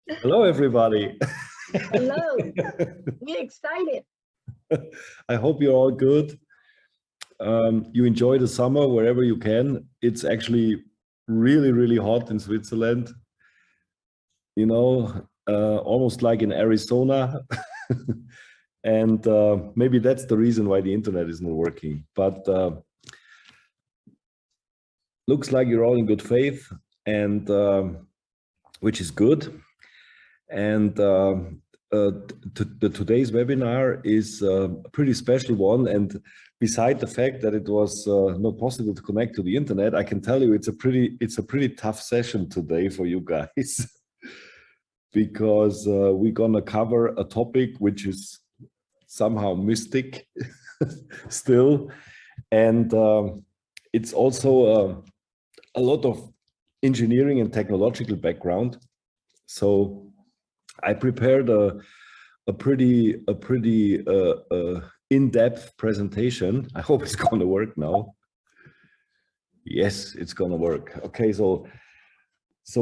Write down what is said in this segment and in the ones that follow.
Hello, everybody. Hello, we're excited. I hope you're all good. You enjoy the summer wherever you can. It's actually really, really hot in Switzerland. You know, almost like in Arizona. And maybe that's the reason why the internet isn't working. But looks like you're all in good faith, and which is good. And today's webinar is a pretty special one. And beside the fact that it was not possible to connect to the internet, I can tell you it's a pretty tough session today for you guys, because we're gonna cover a topic which is somehow mystic still, and it's also a lot of engineering and technological background. So I prepared a pretty in-depth presentation. I hope it's going to work now. Yes, it's going to work. Okay, so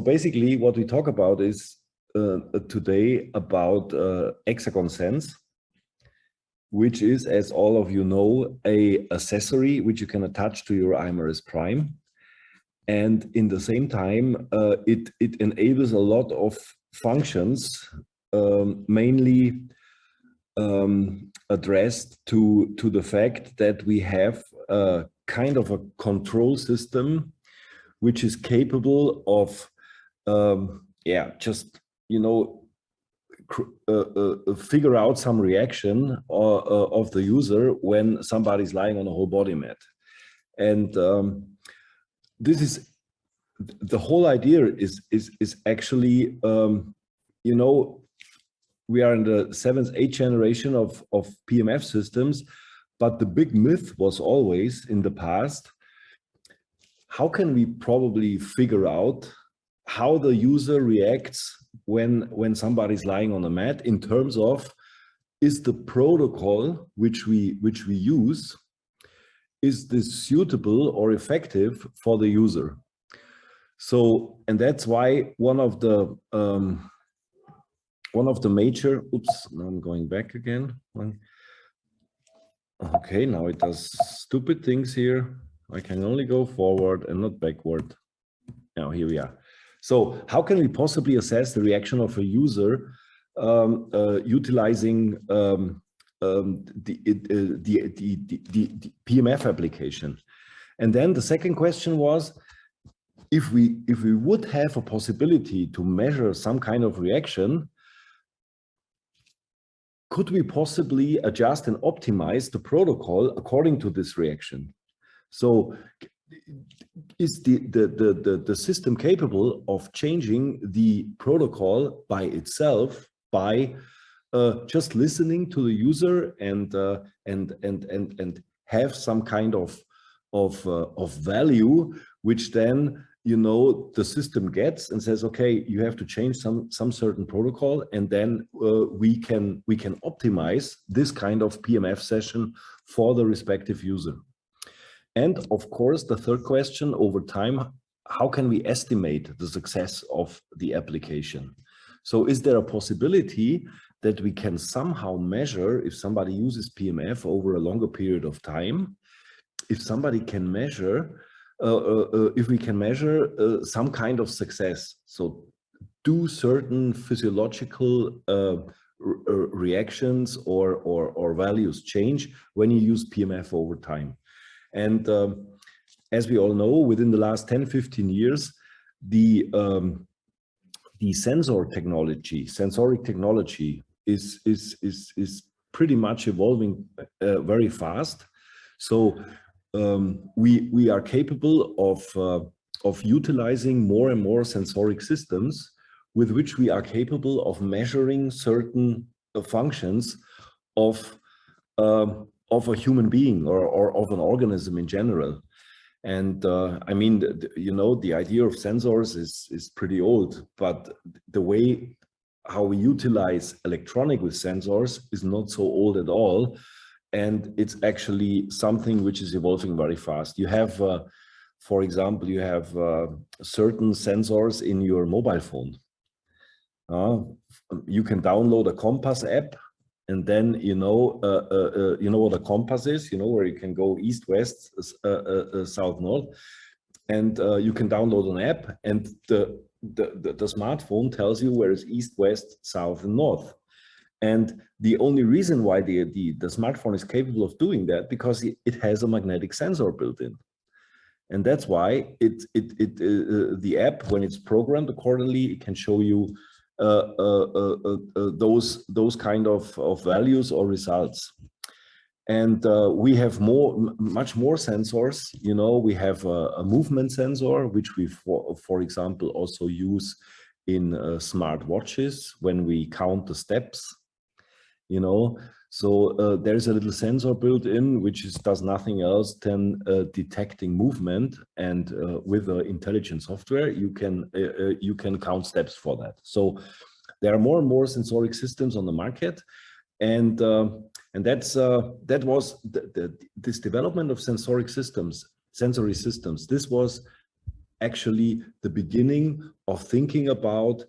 basically what we talk about is today about Exagon Sense, which is, as all of you know, a accessory which you can attach to your iMRS Prime. And in the same time, it enables a lot of functions, mainly addressed to the fact that we have a kind of a control system which is capable of, just, figure out some reaction of the user when somebody's lying on a whole body mat. And this is the whole idea is actually, we are in the 7th, 8th generation of PMF systems, but the big myth was always in the past, how can we probably figure out how the user reacts when somebody's lying on a mat, in terms of, is the protocol which we use, is this suitable or effective for the user? So, and that's why one of the major, oops, now I'm going back again. Okay, now it does stupid things here. I can only go forward and not backward. Now here we are. So how can we possibly assess the reaction of a user utilizing the PMF application? And then the second question was, if we would have a possibility to measure some kind of reaction, could we possibly adjust and optimize the protocol according to this reaction? So is the system capable of changing the protocol by itself by just listening to the user and have some kind of value, which then the system gets and says, okay, you have to change some certain protocol, and then we can optimize this kind of PMF session for the respective user. And of course, the third question, over time, how can we estimate the success of the application? So is there a possibility that we can somehow measure, if somebody uses PMF over a longer period of time, if somebody can measure, if we can measure some kind of success? So do certain physiological reactions or values change when you use PMF over time? And as we all know, within the last 10-15 years, the sensoric technology is pretty much evolving very fast. So we are capable of utilizing more and more sensoric systems with which we are capable of measuring certain functions of a human being or of an organism in general. And I mean, the idea of sensors is pretty old, but the way how we utilize electronic with sensors is not so old at all. And it's actually something which is evolving very fast. You have, for example, you have certain sensors in your mobile phone. You can download a compass app, and then you know what a compass is. You know, where you can go east, west, south, north, and you can download an app, and the smartphone tells you where is east, west, south, and north. And the only reason why the smartphone is capable of doing that, because it has a magnetic sensor built in. And that's why the app, when it's programmed accordingly, it can show you those kind of values or results. And we have much more sensors. You know, we have a movement sensor, which we, for example, also use in smart watches when we count the steps. You know, so there's a little sensor built in, which does nothing else than detecting movement, and with the intelligent software, you can count steps for that. So there are more and more sensoric systems on the market, and that was this development of sensory systems. This was actually the beginning of thinking about,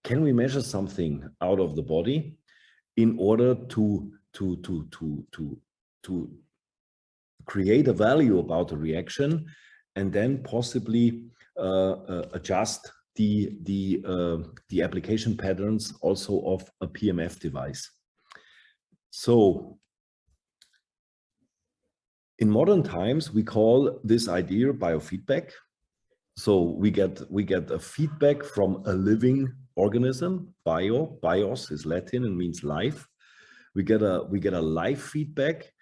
can we measure something out of the body in order to create a value about the reaction, and then possibly adjust the application patterns also of a PMF device. So in modern times, we call this idea biofeedback. So we get a feedback from a living organism. Bios is Latin and means life. We get a life feedback,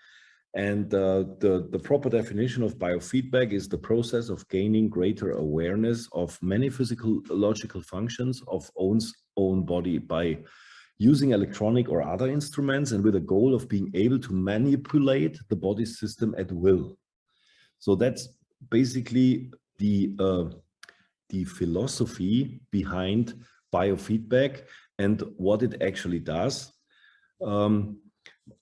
and the proper definition of biofeedback is the process of gaining greater awareness of many physiological functions of own body by using electronic or other instruments, and with a goal of being able to manipulate the body system at will. So that's basically the philosophy behind biofeedback and what it actually does.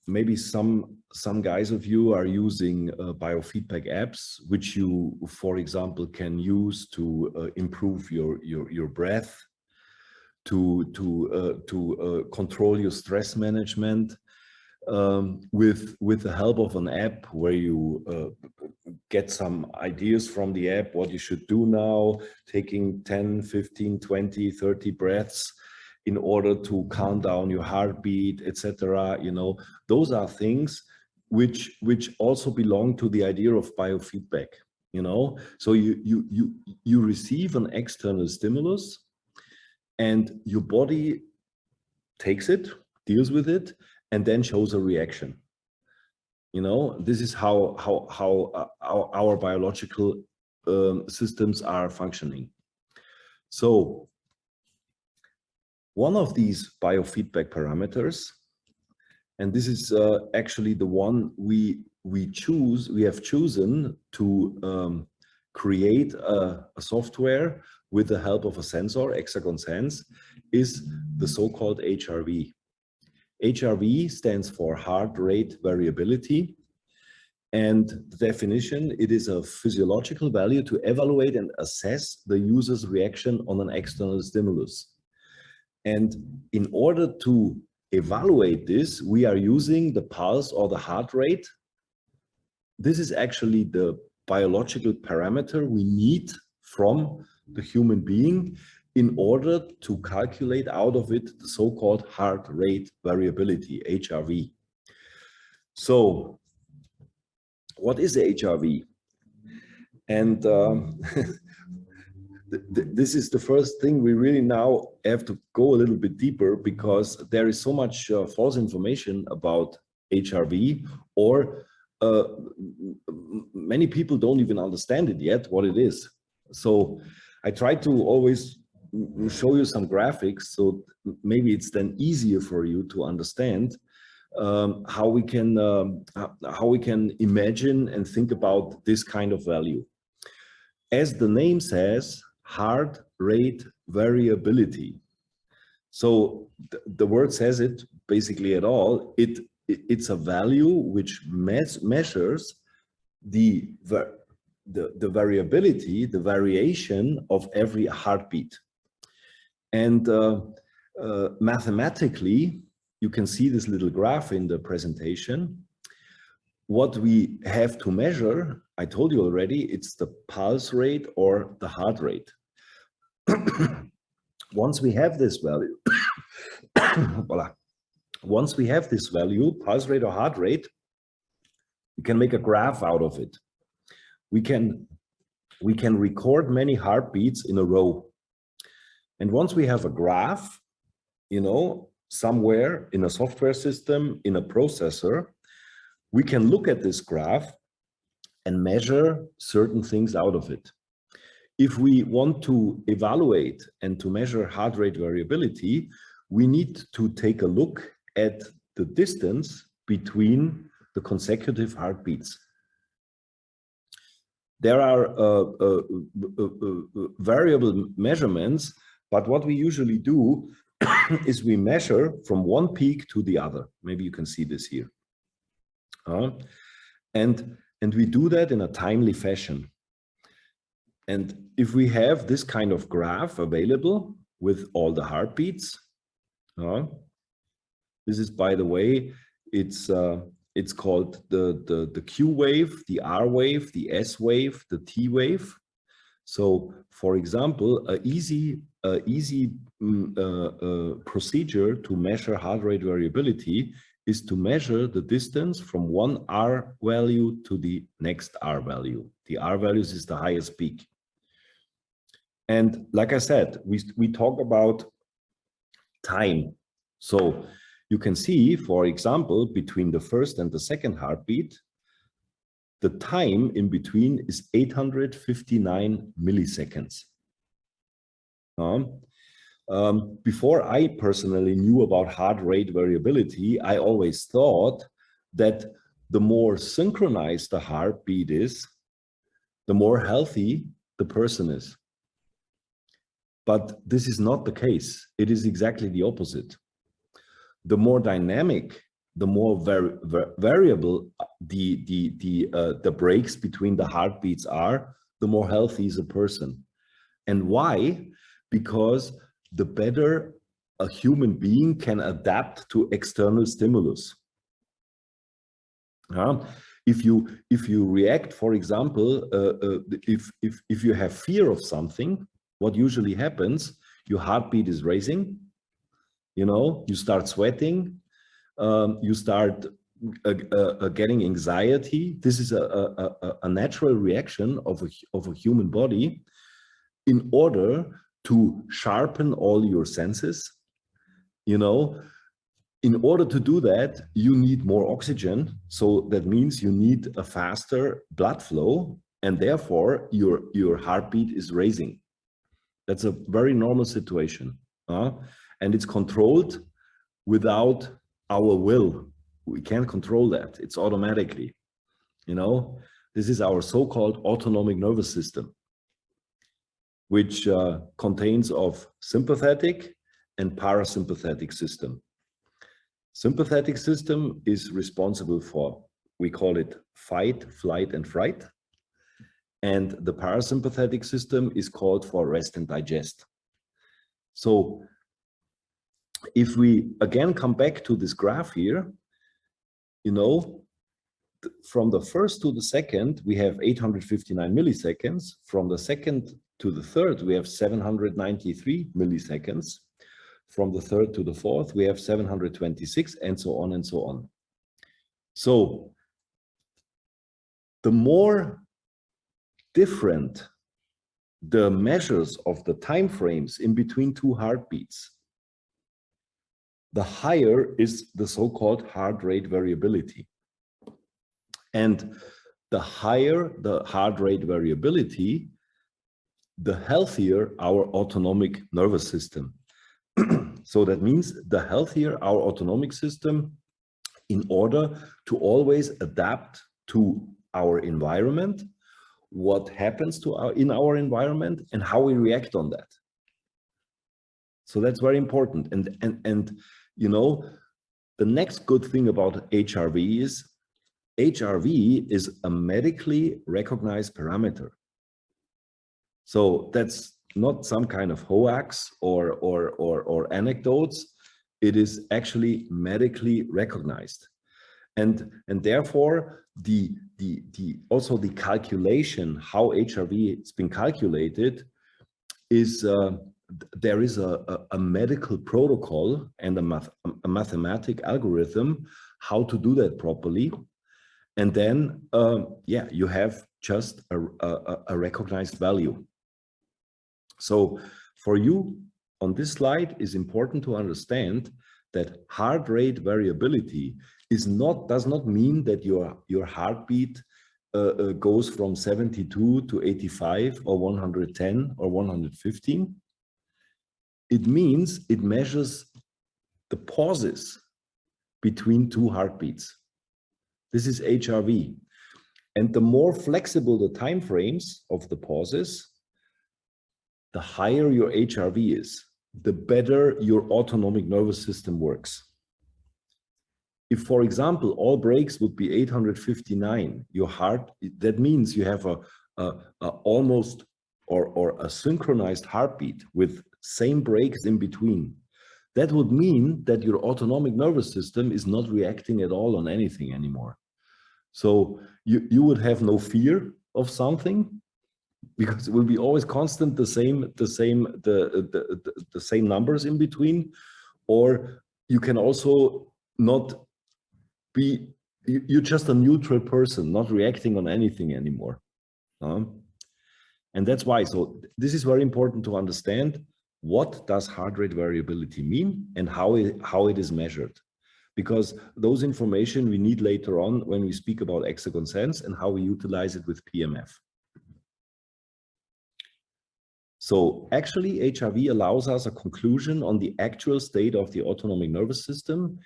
Maybe some guys of you are using biofeedback apps, which you, for example, can use to improve your breath, to control your stress management, with the help of an app where you get some ideas from the app, what you should do now, taking 10, 15, 20, 30 breaths in order to calm down your heartbeat, etc. You know, those are things which also belong to the idea of biofeedback. You know, so you receive an external stimulus, and your body takes it, deals with it, and then shows a reaction. You know, this is how our biological systems are functioning. So one of these biofeedback parameters, and this is actually the one we have chosen to create a software with the help of a sensor, Exagon Sense, is the so-called HRV. HRV stands for heart rate variability, and the definition, it is a physiological value to evaluate and assess the user's reaction on an external stimulus. And in order to evaluate this, we are using the pulse or the heart rate. This is actually the biological parameter we need from the human being in order to calculate out of it the so-called heart rate variability, HRV. So what is HRV? And this is the first thing we really now have to go a little bit deeper, because there is so much false information about HRV, or many people don't even understand it yet, what it is. So I try to always show you some graphics, so maybe it's then easier for you to understand how we can imagine and think about this kind of value. As the name says, heart rate variability. So the word says it basically at all. It's a value which measures the variability, the variation of every heartbeat. And mathematically, you can see this little graph in the presentation. What we have to measure, I told you already, it's the pulse rate or the heart rate. Once we have this value, voila. Once we have this value, pulse rate or heart rate, we can make a graph out of it. We can record many heartbeats in a row. And once we have a graph, you know, somewhere in a software system, in a processor, we can look at this graph and measure certain things out of it. If we want to evaluate and to measure heart rate variability, we need to take a look at the distance between the consecutive heartbeats. There are variable measurements, but what we usually do is we measure from one peak to the other. Maybe you can see this here. And we do that in a timely fashion. And if we have this kind of graph available with all the heartbeats, this is, by the way, it's called the Q wave, the R wave, the S wave, the T wave. So, for example, an easy procedure to measure heart rate variability is to measure the distance from one R value to the next R value. The R values is the highest peak. And like I said, we talk about time. So you can see, for example, between the first and the second heartbeat, the time in between is 859 milliseconds. Before I personally knew about heart rate variability, I always thought that the more synchronized the heartbeat is, the more healthy the person is. But this is not the case. It is exactly the opposite. The more dynamic, the more variable the breaks between the heartbeats are, the more healthy is a person. And why? Because the better a human being can adapt to external stimulus. If you react, for example, if you have fear of something, what usually happens, your heartbeat is raising, you know, you start sweating, you start getting anxiety. This is a natural reaction of a human body in order to sharpen all your senses. You know, in order to do that, you need more oxygen. So that means you need a faster blood flow, and therefore your heartbeat is raising. That's a very normal situation. And it's controlled without our will. We can't control that. It's automatically, you know. This is our so-called autonomic nervous system, which contains of sympathetic and parasympathetic system. Sympathetic system is responsible for, we call it fight, flight, and fright. And the parasympathetic system is called for rest and digest. So if we again come back to this graph here, you know, from the first to the second, we have 859 milliseconds. From the second to the third, we have 793 milliseconds. From the third to the fourth, we have 726, and so on and so on. So the more different the measures of the time frames in between two heartbeats, the higher is the so-called heart rate variability. And the higher the heart rate variability, the healthier our autonomic nervous system. So that means the healthier our autonomic system, in order to always adapt to our environment, what happens to in our environment, and how we react on that. So that's very important. And you know, the next good thing about HRV is a medically recognized parameter. So that's not some kind of hoax or anecdotes. It is actually medically recognized. And therefore, also the calculation, how HRV has been calculated, is there is a medical protocol and a mathematical algorithm how to do that properly. And then, yeah, you have just a recognized value. So for you on this slide, is important to understand that heart rate variability does not mean that your heartbeat goes from 72 to 85 or 110 or 115. It means it measures the pauses between two heartbeats. This is HRV. And the more flexible the time frames of the pauses, the higher your HRV is, the better your autonomic nervous system works. If, for example, all breaks would be 859, your heart, that means you have a almost or a synchronized heartbeat with same breaks in between. That would mean that your autonomic nervous system is not reacting at all on anything anymore. So you would have no fear of something, because it will be always constant, the same numbers in between. Or you can also not be, you're just a neutral person, not reacting on anything anymore. And that's why, so this is very important to understand, what does heart rate variability mean and how it is measured? Because those information we need later on when we speak about Exagon Sense and how we utilize it with PMF. So actually, HRV allows us a conclusion on the actual state of the autonomic nervous system.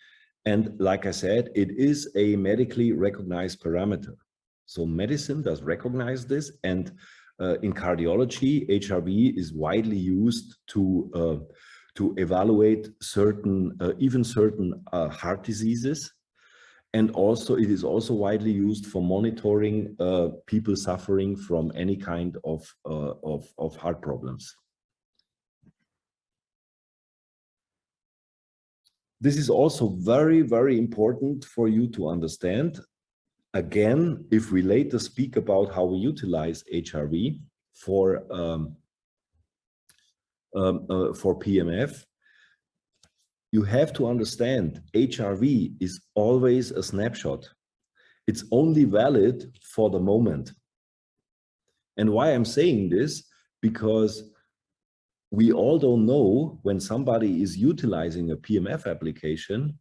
And like I said, it is a medically recognized parameter. So medicine does recognize this. And in cardiology, HRV is widely used to evaluate certain, even certain heart diseases. And also, it is also widely used for monitoring people suffering from any kind of heart problems. This is also very, very important for you to understand. Again, if we later speak about how we utilize HRV for PMF, you have to understand HRV is always a snapshot. It's only valid for the moment. And why I'm saying this, because we all don't know when somebody is utilizing a PMF application,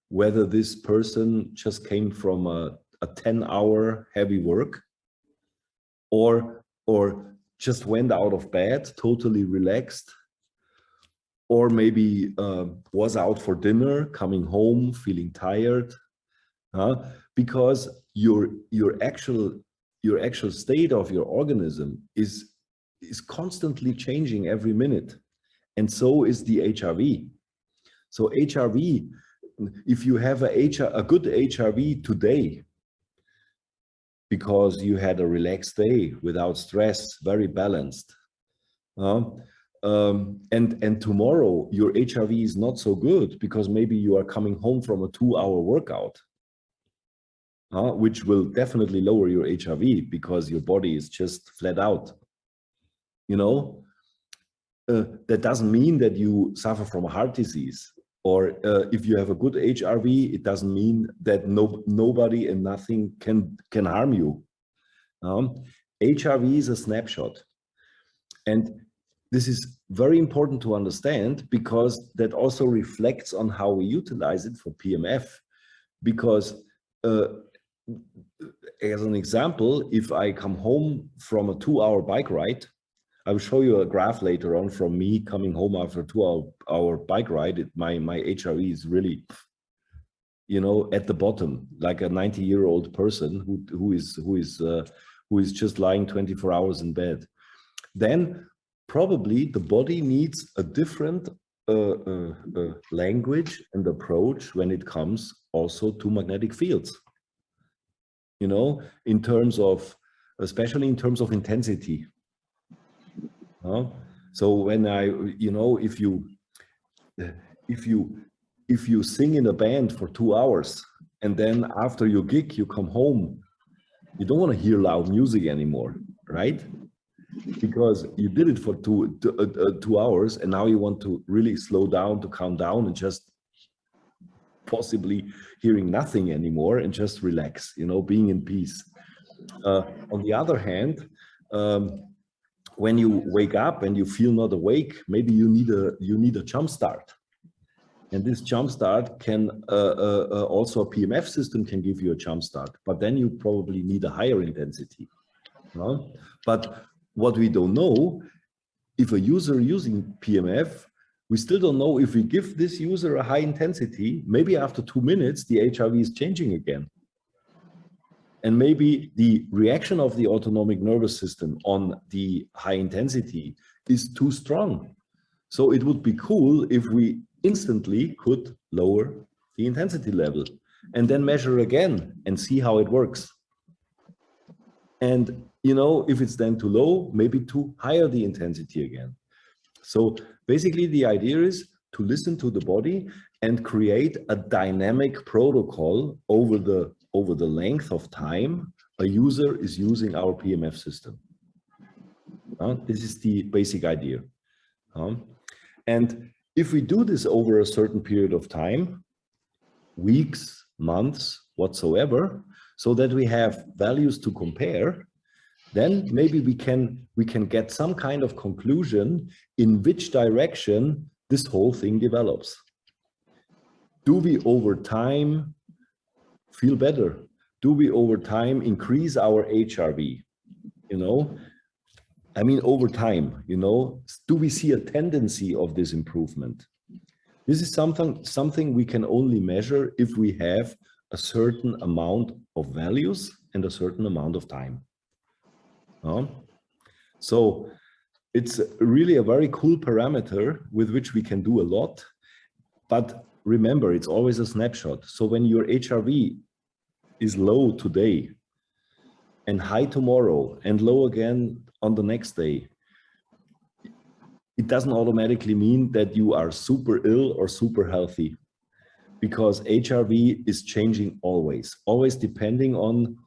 whether this person just came from a 10-hour heavy work or just went out of bed, totally relaxed, or maybe was out for dinner, coming home, feeling tired, because your actual state of your organism is constantly changing every minute, and so is the HRV. So HRV, if you have a good HRV today, because you had a relaxed day without stress, very balanced, and tomorrow your HRV is not so good because maybe you are coming home from a 2-hour workout, which will definitely lower your HRV because your body is just flat out. You know, that doesn't mean that you suffer from a heart disease, or if you have a good HRV, it doesn't mean that nobody and nothing can harm you. HRV is a snapshot, and this is very important to understand because that also reflects on how we utilize it for PMF. Because as an example, if I come home from a 2-hour bike ride, I will show you a graph later on from me coming home after a 2-hour bike ride. My HRV is really, you know, at the bottom, like a 90-year-old person who is just lying 24 hours in bed. Then probably the body needs a different language and approach when it comes also to magnetic fields. You know, especially in terms of intensity. So when if you sing in a band for 2 hours and then after your gig you come home, you don't want to hear loud music anymore, right? Because you did it for 2 hours and now you want to really slow down, to calm down and just possibly hearing nothing anymore and just relax, being in peace. On the other hand, when you wake up and you feel not awake, maybe you need a jump start. And this jump start can also a PMF system can give you a jump start, but then you probably need a higher intensity. But what we don't know, if a user using PMF, we still don't know if we give this user a high intensity, maybe after 2 minutes, the HRV is changing again. And maybe the reaction of the autonomic nervous system on the high intensity is too strong. So it would be cool if we instantly could lower the intensity level and then measure again and see how it works. And, if it's then too low, maybe to higher the intensity again. So basically the idea is to listen to the body and create a dynamic protocol over the length of time a user is using our PMF system. This is the basic idea. And if we do this over a certain period of time, weeks, months, whatsoever, so that we have values to compare, then maybe we can get some kind of conclusion in which direction this whole thing develops. Do we over time feel better? Do we over time increase our HRV? Over time, do we see a tendency of this improvement? This is something we can only measure if we have a certain amount of values and a certain amount of time. So it's really a very cool parameter with which we can do a lot. But remember, it's always a snapshot. So when your HRV is low today and high tomorrow and low again on the next day, it doesn't automatically mean that you are super ill or super healthy, because HRV is changing always depending on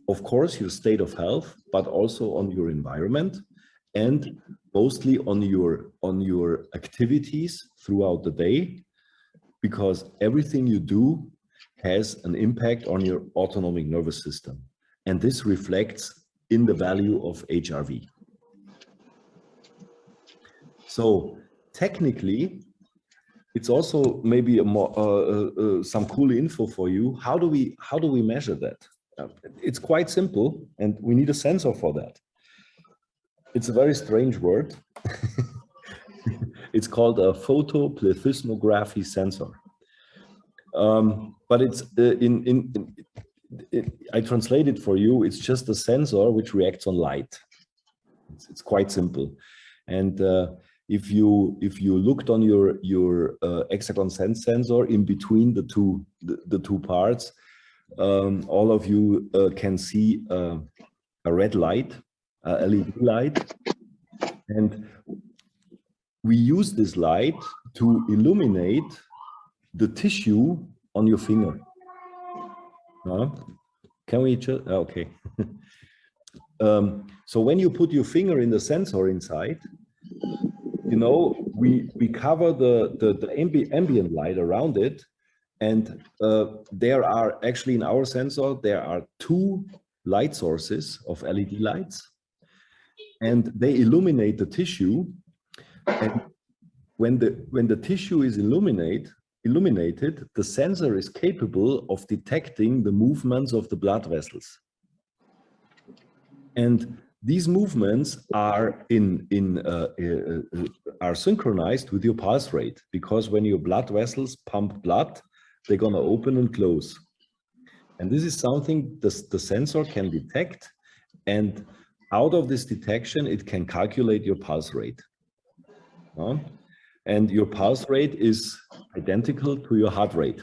of course, your state of health, but also on your environment and mostly on your activities throughout the day, because everything you do has an impact on your autonomic nervous system. And this reflects in the value of HRV. So technically, it's also maybe a more, some cool info for you. How do we measure that? It's quite simple, and we need a sensor for that. It's a very strange word. It's called a photoplethysmography sensor. But it's I translate it for you. It's just a sensor which reacts on light. It's quite simple. And if you looked on your Exagon Sense sensor in between the two parts, all of you can see a red light, a LED light, and we use this light to illuminate the tissue on your finger. Can we just, okay. So when you put your finger in the sensor inside, we cover the ambient light around it, and there are actually in our sensor, there are 2 light sources of LED lights, and they illuminate the tissue. And when the tissue is illuminated, the sensor is capable of detecting the movements of the blood vessels. And these movements are are synchronized with your pulse rate, because when your blood vessels pump blood, they're going to open and close. And this is something the sensor can detect, and out of this detection, it can calculate your pulse rate. And your pulse rate is identical to your heart rate.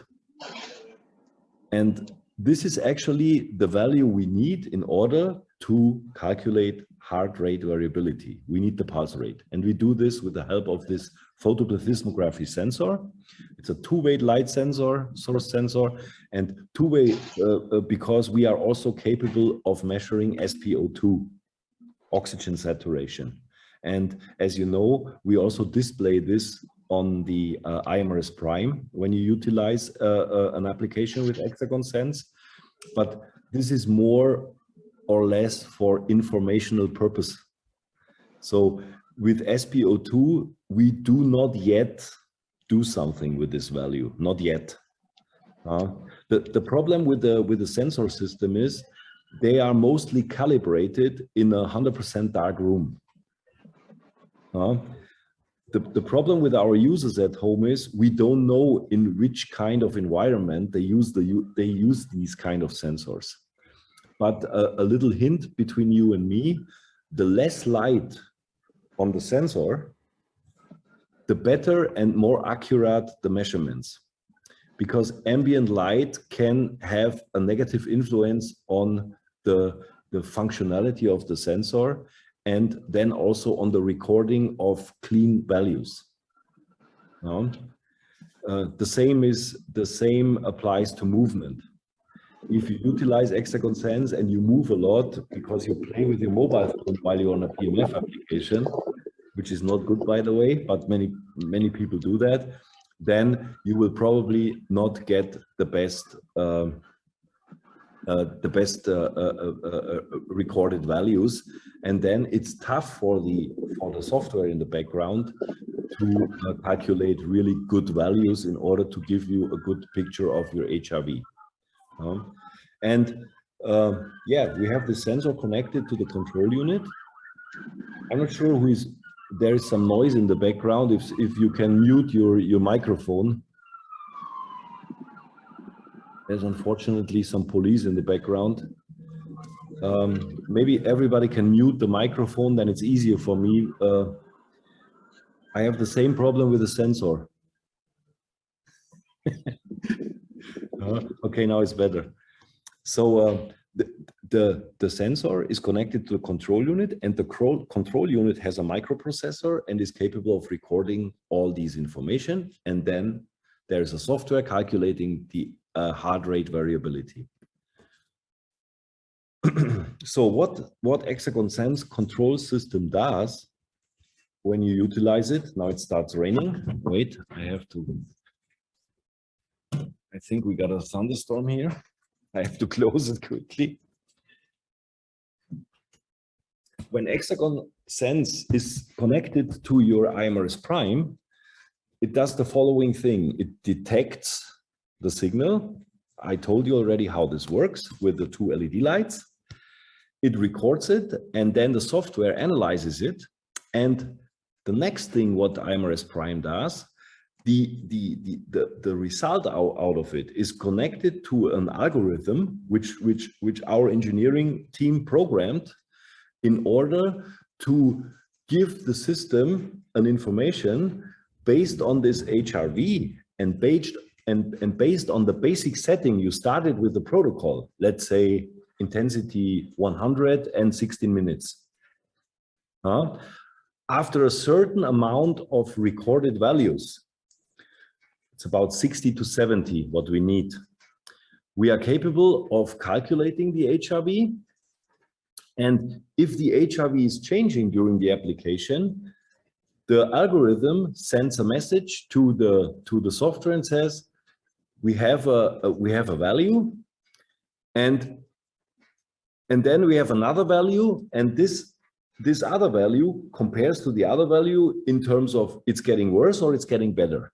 And this is actually the value we need in order to calculate heart rate variability. We need the pulse rate. And we do this with the help of this photoplethysmography sensor. It's a two-way light sensor, source sensor, and two-way because we are also capable of measuring SpO2, oxygen saturation. And as you know, we also display this on the iMRS Prime when you utilize an application with Exagon Sense. But this is more or less for informational purpose. So with SpO2, we do not yet do something with this value, not yet. The problem with the sensor system is they are mostly calibrated in a 100% dark room. The problem with our users at home is we don't know in which kind of environment they use these kind of sensors. But a little hint between you and me, the less light on the sensor, the better and more accurate the measurements. Because ambient light can have a negative influence on the functionality of the sensor, and then also on the recording of clean values. The same applies to movement. If you utilize Exagon Sense and you move a lot because you play with your mobile phone while you're on a PMF application, which is not good, by the way, but many people do that, then you will probably not get the best recorded values, and then it's tough for the software in the background to calculate really good values in order to give you a good picture of your HRV. Yeah, we have the sensor connected to the control unit. I'm not sure who is. There is some noise in the background. If you can mute your microphone. There's unfortunately some police in the background. Maybe everybody can mute the microphone, then it's easier for me. I have the same problem with the sensor. Okay, now it's better. So the sensor is connected to the control unit, and the control unit has a microprocessor and is capable of recording all these information. And then there's a software calculating the heart rate variability. So what Exagon Sense control system does when you utilize it, now it starts raining. Wait, I think we got a thunderstorm here. I have to close it quickly. When Exagon Sense is connected to your iMRS Prime, it does the following thing. It detects the signal. I told you already how this works with the two LED lights. It records it, and then the software analyzes it. And the next thing what iMRS Prime does, the result out of it is connected to an algorithm which our engineering team programmed in order to give the system an information based on this HRV and based on the basic setting you started with the protocol, let's say intensity 100 and 16 minutes. After a certain amount of recorded values, it's about 60 to 70 what we need, we are capable of calculating the HRV. And if the HRV is changing during the application, the algorithm sends a message to the software and says, we have a value, and then we have another value, and this other value compares to the other value in terms of it's getting worse or it's getting better.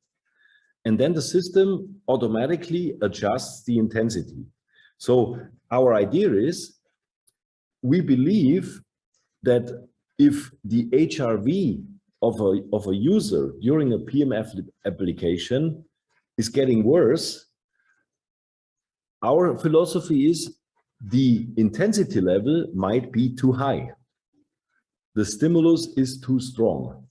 And then the system automatically adjusts the intensity. So our idea is, we believe that if the HRV of a user during a PMF application is getting worse, our philosophy is the intensity level might be too high. The stimulus is too strong.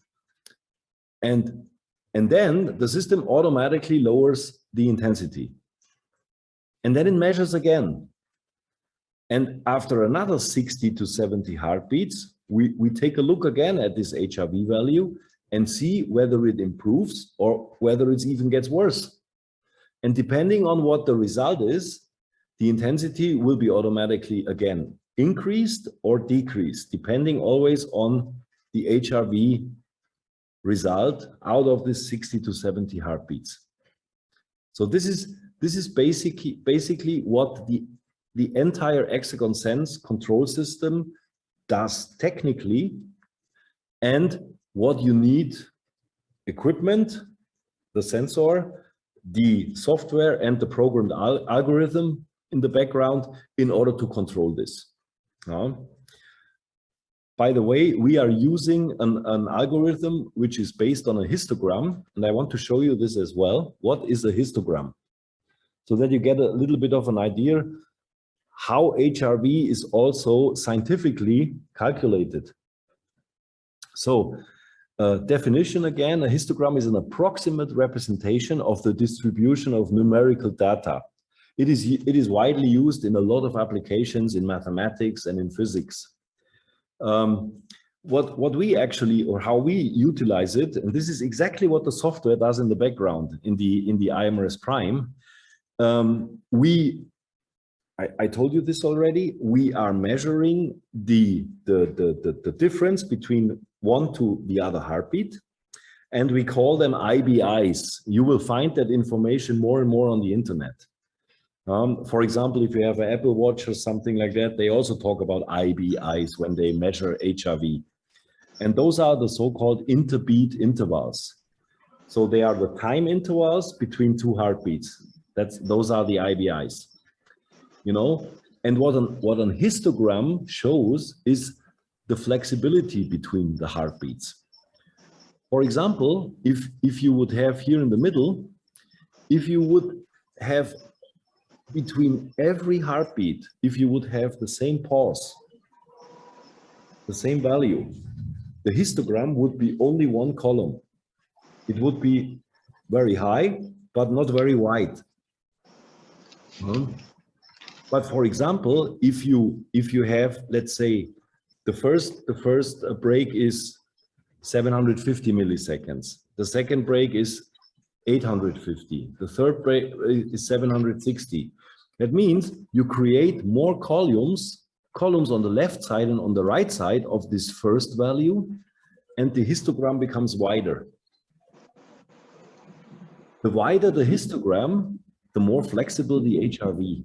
And then the system automatically lowers the intensity. And then it measures again. And after another 60 to 70 heartbeats, we take a look again at this HRV value and see whether it improves or whether it even gets worse. And depending on what the result is, the intensity will be automatically again increased or decreased, depending always on the HRV result out of this 60 to 70 heartbeats. So this is basically what the entire Exagon Sense control system does technically, and what you need: equipment, the sensor, the software, and the programmed algorithm in the background in order to control this. By the way, we are using an algorithm which is based on a histogram, and I want to show you this as well. What is a histogram? So that you get a little bit of an idea how HRV is also scientifically calculated. So, definition again, a histogram is an approximate representation of the distribution of numerical data. It is widely used in a lot of applications in mathematics and in physics. What we actually, or how we utilize it, and this is exactly what the software does in the background in the iMRS Prime. I told you this already. We are measuring the difference between one to the other heartbeat, and we call them IBIs. You will find that information more and more on the internet. For example, if you have an Apple Watch or something like that, they also talk about IBIs when they measure HRV. And those are the so-called interbeat intervals. So they are the time intervals between two heartbeats. Those are the IBIs. You know, and what an histogram shows is the flexibility between the heartbeats. For example, if you would have here in the middle, if you would have between every heartbeat, if you would have the same pause, the same value, the histogram would be only one column. It would be very high, but not very wide. But for example, if you have, let's say, the first break is 750 milliseconds, the second break is 850, the third break is 760. That means you create more columns on the left side and on the right side of this first value, and the histogram becomes wider. The wider the histogram, the more flexible the HRV.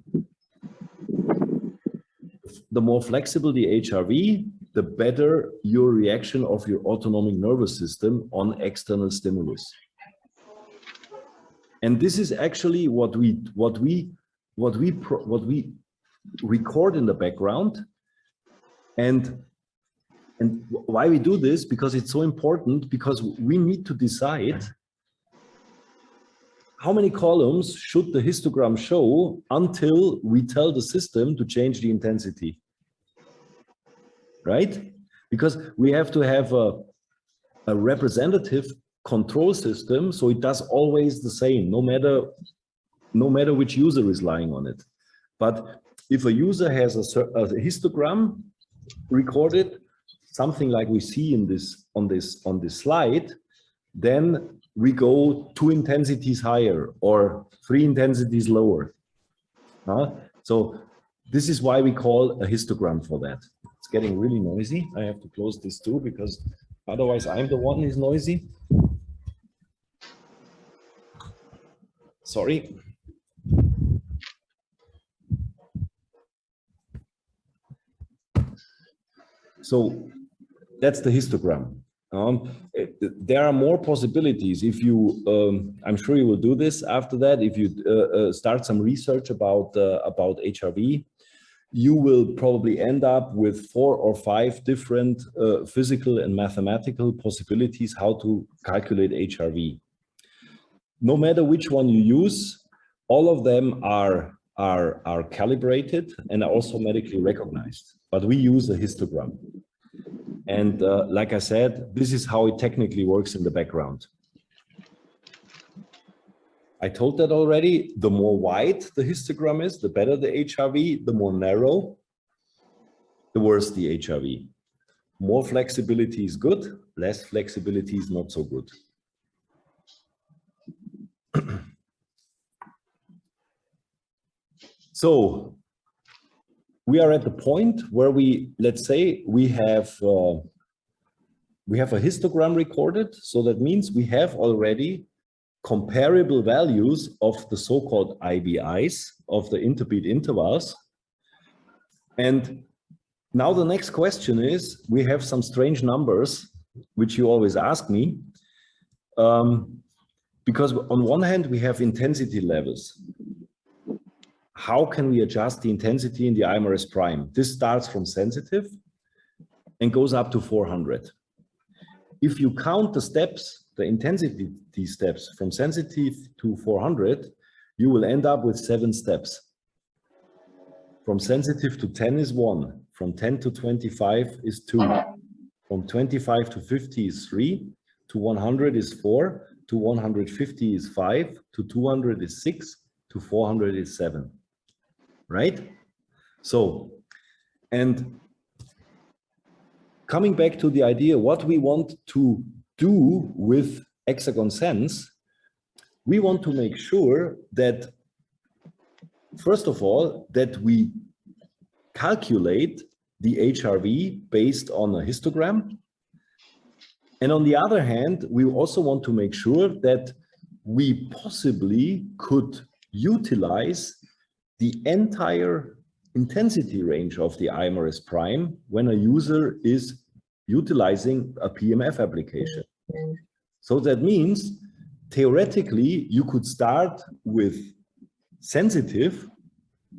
The more flexible the HRV, the better your reaction of your autonomic nervous system on external stimulus. And this is actually what we record in the background. And why we do this? Because it's so important, because we need to decide how many columns should the histogram show until we tell the system to change the intensity, right? Because we have to have a representative control system, so it does always the same, no matter which user is lying on it. But if a user has a histogram recorded, something like we see in this on this slide, then we go 2 intensities higher or 3 intensities lower. So this is why we call a histogram for that. It's getting really noisy. I have to close this too, because otherwise I'm the one who's noisy. Sorry. So that's the histogram. There are more possibilities. If you, I'm sure you will do this after that. If you start some research about HRV, you will probably end up with 4 or 5 different physical and mathematical possibilities how to calculate HRV. No matter which one you use, all of them are calibrated and are also medically recognized. But we use a histogram. And like I said, this is how it technically works in the background. I told that already. The more wide the histogram is, the better the HRV. The more narrow, the worse the HRV. More flexibility is good, less flexibility is not so good. So we are at the point where let's say we have a histogram recorded. So that means we have already comparable values of the so-called IBIs, of the interbeat intervals. And now the next question is, we have some strange numbers, which you always ask me, because on one hand, we have intensity levels. How can we adjust the intensity in the iMRS prime? This starts from sensitive and goes up to 400. If you count the steps, the intensity steps from sensitive to 400, you will end up with 7 steps. From sensitive to 10 is 1. From 10 to 25 is 2. From 25 to 50 is 3. To 100 is 4. To 150 is 5. To 200 is 6. To 400 is 7. Right? So, and coming back to the idea, what we want to do with Exagon Sense, we want to make sure that, first of all, that we calculate the HRV based on a histogram. And on the other hand, we also want to make sure that we possibly could utilize the entire intensity range of the iMRS prime when a user is utilizing a PMF application. So that means theoretically you could start with sensitive,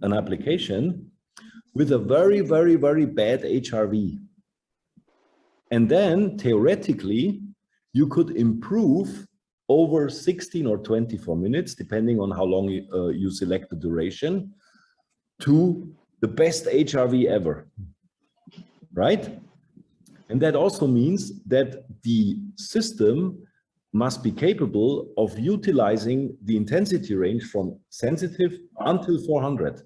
an application with a very, very, very bad HRV. And then theoretically you could improve over 16 or 24 minutes, depending on how long you select the duration, to the best HRV ever, right? And that also means that the system must be capable of utilizing the intensity range from sensitive until 400,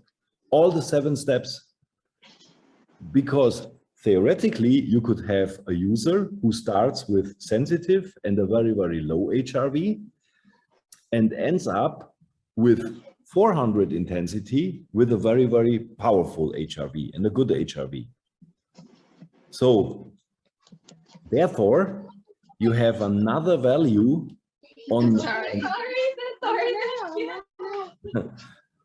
all the 7 steps. Because theoretically, you could have a user who starts with sensitive and a very, very low HRV and ends up with 400 intensity with a very, very powerful HRV and a good HRV. So therefore, you have another value on...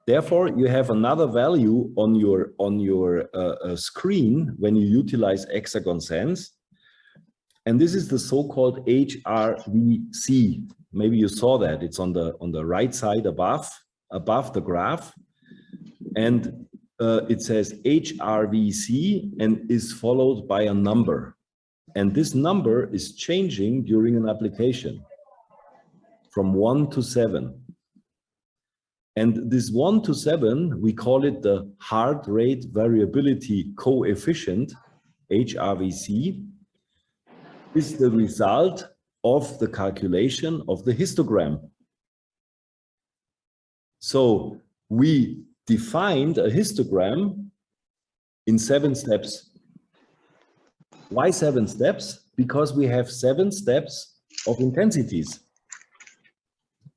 Therefore, you have another value on your screen when you utilize Exagon Sense. And this is the so-called HRVC. Maybe you saw that. It's on the right side above the graph. And it says HRVC and is followed by a number. And this number is changing during an application from 1 to 7. And this 1 to 7, we call it the heart rate variability coefficient, HRVC, is the result of the calculation of the histogram. So we defined a histogram in 7 steps. Why 7 steps? Because we have 7 steps of intensities.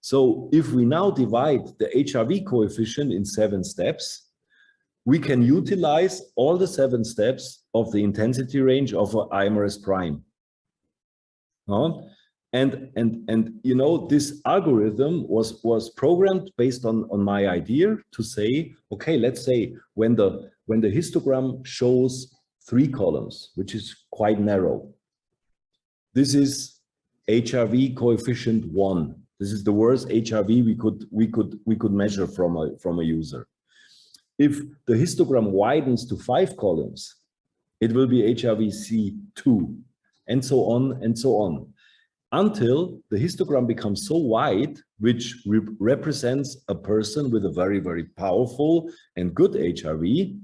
So if we now divide the HRV coefficient in 7 steps, we can utilize all the 7 steps of the intensity range of an iMRS prime. And you know, this algorithm was programmed based on my idea to say, okay, let's say when the histogram shows 3 columns, which is quite narrow, this is HRV coefficient 1. This is the worst HRV we could measure from a user. If the histogram widens to 5 columns, it will be HRVC 2, and so on and so on, until the histogram becomes so wide, which represents a person with a very, very powerful and good HRV,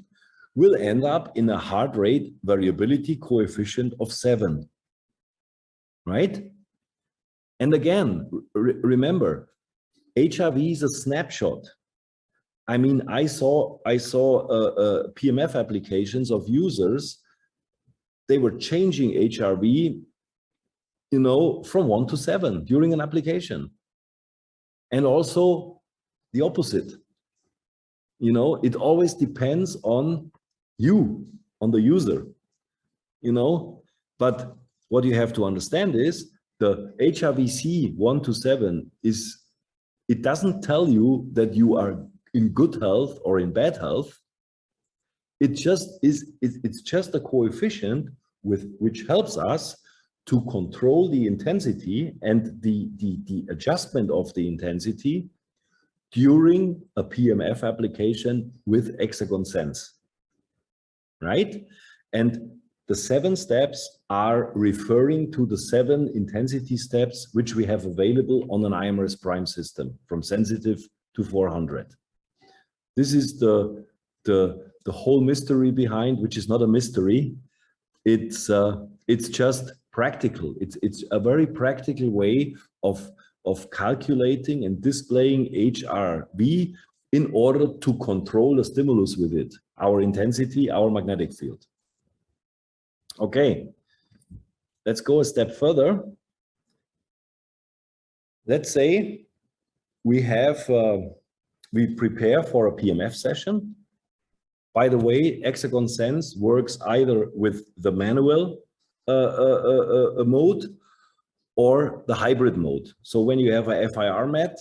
will end up in a heart rate variability coefficient of 7, right? And again, remember, HRV is a snapshot. I mean, I saw PMF applications of users they were changing HRV, you know, from 1 to 7 during an application. And also the opposite. You know, it always depends on you, on the user, you know. But what you have to understand is the HRVC 1 to 7 is, it doesn't tell you that you are in good health or in bad health. It just is, it's just a coefficient which helps us to control the intensity and the adjustment of the intensity during a PMF application with Exagon Sense, right? And the 7 steps are referring to the 7 intensity steps which we have available on an iMRS Prime system, from sensitive to 400. This is the whole mystery behind, which is not a mystery. It's just practical. It's a very practical way of calculating and displaying HRV in order to control the stimulus with it, our intensity, our magnetic field. Okay, let's go a step further. Let's say we prepare for a PMF session. By the way, Exagon Sense works either with the manual mode or the hybrid mode. So when you have a FIR mat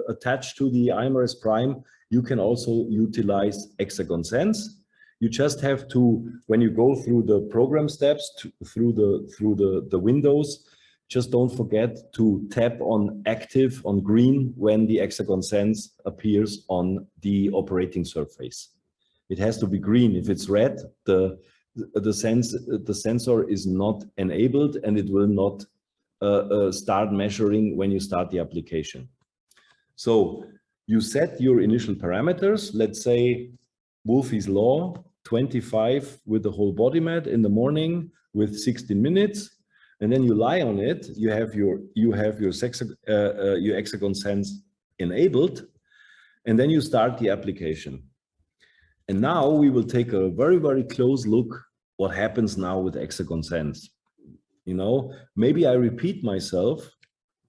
attached to the iMRS Prime, you can also utilize Exagon Sense. You just have to, when you go through the program steps, through the windows, just don't forget to tap on active, on green, when the Exagon Sense appears on the operating surface. It has to be green. If it's red, the sensor is not enabled and it will not start measuring when you start the application. So you set your initial parameters. Let's say Wolf's Law, 25 with the whole body mat in the morning with 16 minutes, and then you lie on it. You have your Exagon Sense enabled, and then you start the application. And now we will take a very, very close look what happens now with Exagon Sense. You know, maybe I repeat myself,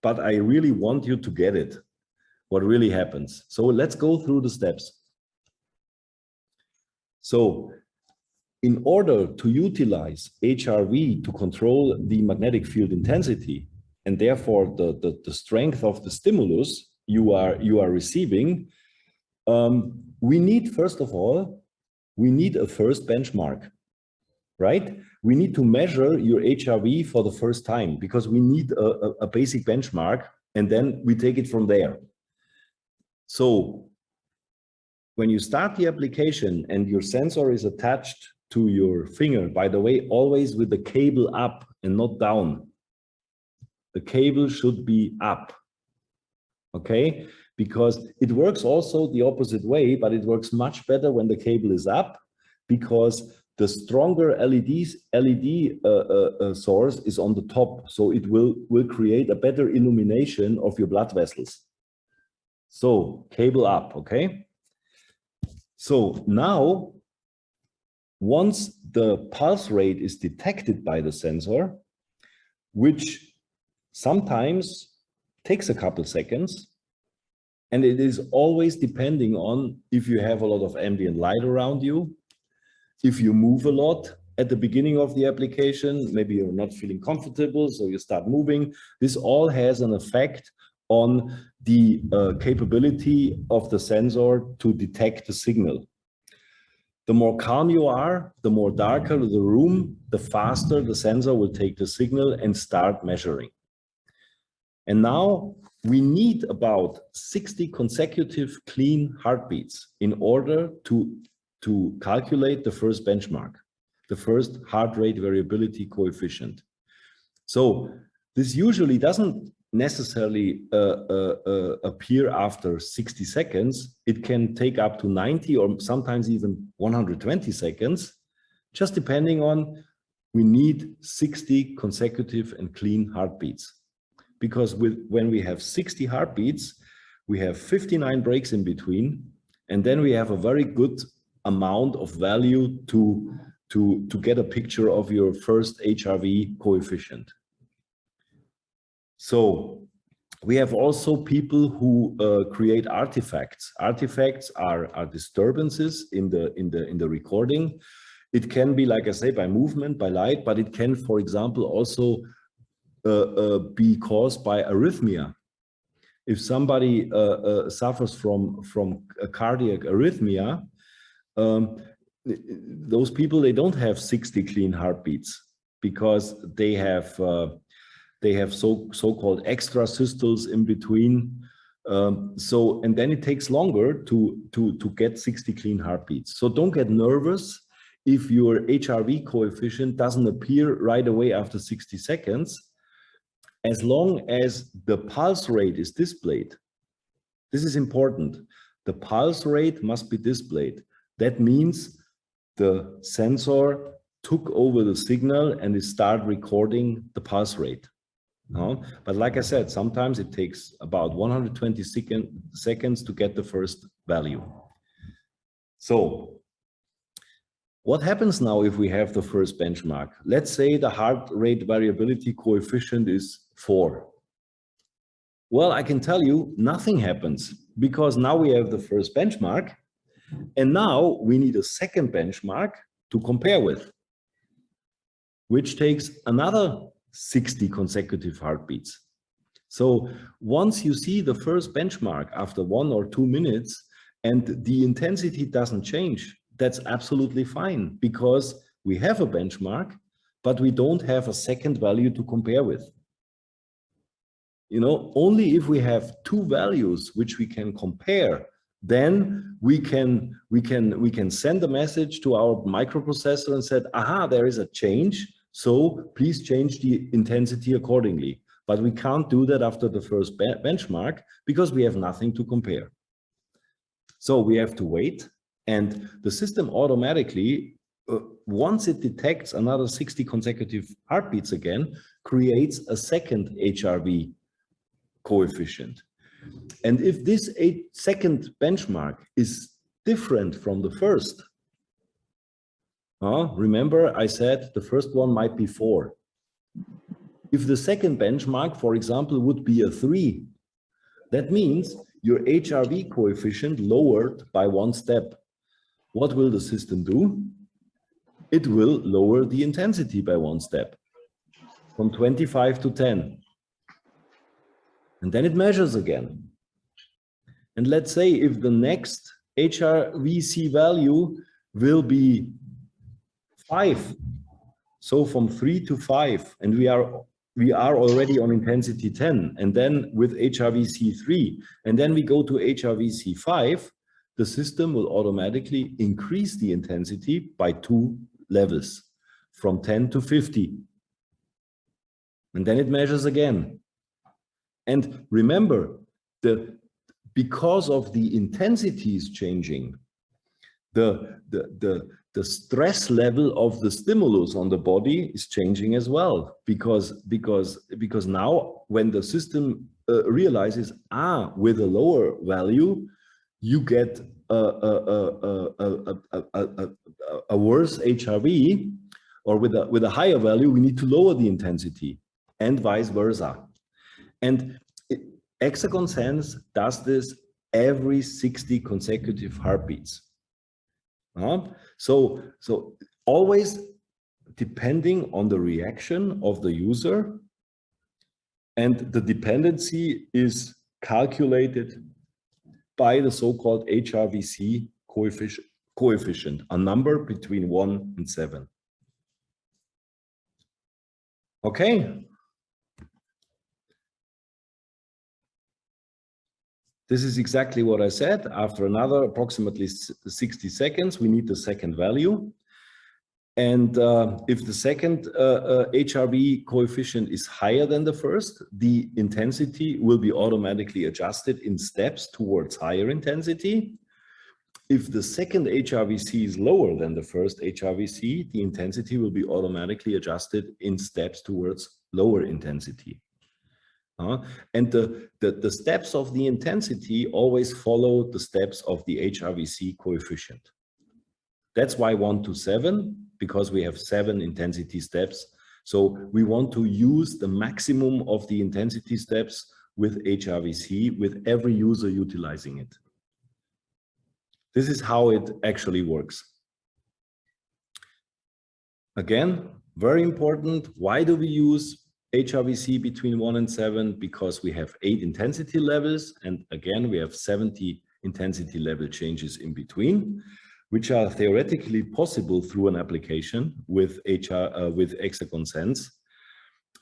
but I really want you to get it, what really happens. So let's go through the steps. So in order to utilize HRV to control the magnetic field intensity, and therefore the strength of the stimulus you are receiving, we need, first of all, we need a first benchmark, right? We need to measure your HRV for the first time, because we need a basic benchmark, and then we take it from there. So when you start the application and your sensor is attached to your finger, by the way, always with the cable up and not down. The cable should be up, okay? Because it works also the opposite way, but it works much better when the cable is up, because the stronger LED source is on the top, so it will create a better illumination of your blood vessels. So cable up, okay? So now, once the pulse rate is detected by the sensor, which sometimes takes a couple seconds, and it is always depending on if you have a lot of ambient light around you, if you move a lot at the beginning of the application, maybe you're not feeling comfortable, so you start moving. This all has an effect on the capability of the sensor to detect the signal. The more calm you are, the more darker the room, the faster the sensor will take the signal and start measuring. And now we need about 60 consecutive clean heartbeats in order to calculate the first benchmark, the first heart rate variability coefficient. So this usually doesn't necessarily appear after 60 seconds. It can take up to 90 or sometimes even 120 seconds, just depending on, we need 60 consecutive and clean heartbeats. Because when we have 60 heartbeats, we have 59 breaks in between, and then we have a very good amount of value to to get a picture of your first HRV coefficient. So we have also people who create artifacts. Artifacts are disturbances in the recording. It can be, like I say, by movement, by light, but it can, for example, also be caused by arrhythmia. If somebody suffers from a cardiac arrhythmia, those people, they don't have 60 clean heartbeats because they have so-called extra systoles in between. And then it takes longer to get 60 clean heartbeats. So don't get nervous if your HRV coefficient doesn't appear right away after 60 seconds. As long as the pulse rate is displayed, this is important. The pulse rate must be displayed. That means the sensor took over the signal and it started recording the pulse rate. But like I said, sometimes it takes about 120 seconds to get the first value. So what happens now if we have the first benchmark? Let's say the heart rate variability coefficient is 4. Well, I can tell you nothing happens because now we have the first benchmark and now we need a second benchmark to compare with, which takes another 60 consecutive heartbeats. So once you see the first benchmark after 1 or 2 minutes and the intensity doesn't change, that's absolutely fine because we have a benchmark, but we don't have a second value to compare with. You know, only if we have 2 values which we can compare, then we can send a message to our microprocessor and said, aha, there is a change. So please change the intensity accordingly. But we can't do that after the first benchmark because we have nothing to compare. So we have to wait, and the system automatically, once it detects another 60 consecutive heartbeats again, creates a second HRV coefficient. And if this second benchmark is different from the first, remember I said the first one might be 4. If the second benchmark, for example, would be a 3, that means your HRV coefficient lowered by 1 step. What will the system do? It will lower the intensity by 1 step, from 25 to 10. And then it measures again. And let's say if the next HRVC value will be 5, so from 3 to 5, and we are already on intensity 10, and then with HRVC 3, and then we go to HRVC 5, the system will automatically increase the intensity by 2 levels, from 10 to 50. And then it measures again. And remember, because of the intensity is changing, the stress level of the stimulus on the body is changing as well, because now when the system realizes, with a lower value, you get a worse HRV, or with a higher value, we need to lower the intensity, and vice versa. And Exagon Sense does this every 60 consecutive heartbeats. So always depending on the reaction of the user, and the dependency is calculated by the so-called HRVC coefficient, a number between 1 and 7. Okay. This is exactly what I said. After another approximately 60 seconds, we need the second value. And if the second HRV coefficient is higher than the first, the intensity will be automatically adjusted in steps towards higher intensity. If the second HRVC is lower than the first HRVC, the intensity will be automatically adjusted in steps towards lower intensity. And the steps of the intensity always follow the steps of the HRVC coefficient. That's why 1 to 7, because we have 7 intensity steps. So we want to use the maximum of the intensity steps with HRVC, with every user utilizing it. This is how it actually works. Again, very important. Why do we use HRVC between 1 and 7? Because we have 8 intensity levels, and again, we have 70 intensity level changes in between, which are theoretically possible through an application with Exagon Sense.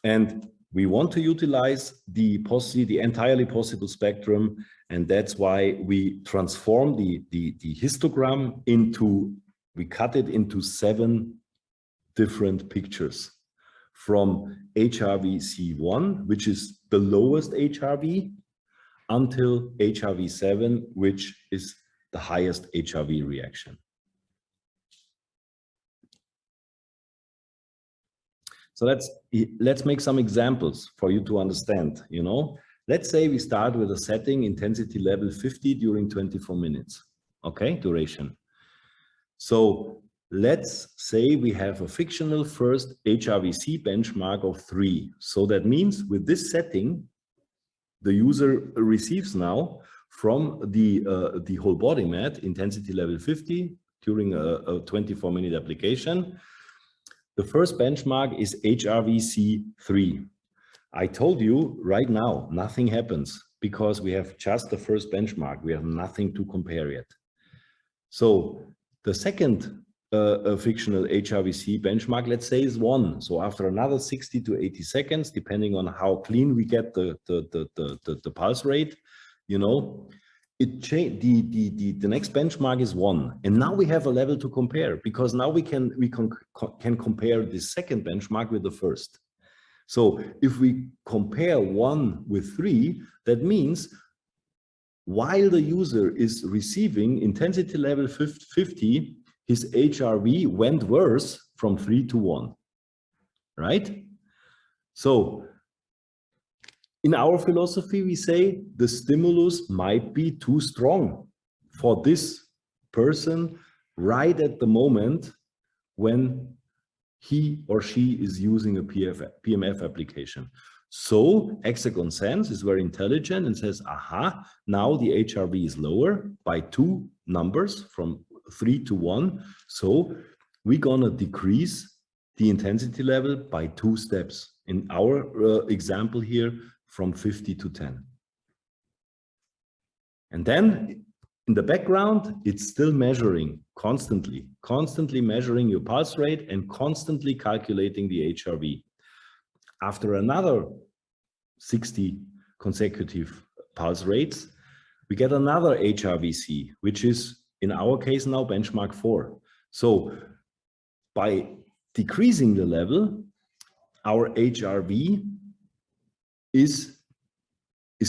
And we want to utilize the entirely possible spectrum, and that's why we transform the histogram into, we cut it into 7 different pictures, from HRV-C1, which is the lowest HRV, until HRV-7, which is the highest HRV reaction. So let's make some examples for you to understand. You know, let's say we start with a setting intensity level 50 during 24 minutes. Okay, duration. So let's say we have a fictional first HRVC benchmark of 3. So that means with this setting, the user receives now from the whole body mat intensity level 50 during a 24-minute application. The first benchmark is HRVC3. I told you right now, nothing happens because we have just the first benchmark. We have nothing to compare yet. So the second fictional HRVC benchmark, let's say, is 1. So after another 60 to 80 seconds, depending on how clean we get the pulse rate, you know, the next benchmark is 1, and now we have a level to compare, because now we can compare the second benchmark with the first. So if we compare 1 with 3, that means while the user is receiving intensity level 50, his HRV went worse from 3 to 1, right? So in our philosophy, we say the stimulus might be too strong for this person right at the moment when he or she is using a PMF application. So Exagon Sense is very intelligent and says, aha, now the HRV is lower by 2 numbers from 3 to 1. So we're gonna decrease the intensity level by 2 steps. In our example here, from 50 to 10. And then in the background, it's still measuring constantly measuring your pulse rate and constantly calculating the HRV. After another 60 consecutive pulse rates, we get another HRVC, which is in our case now benchmark 4. So by decreasing the level, our HRV is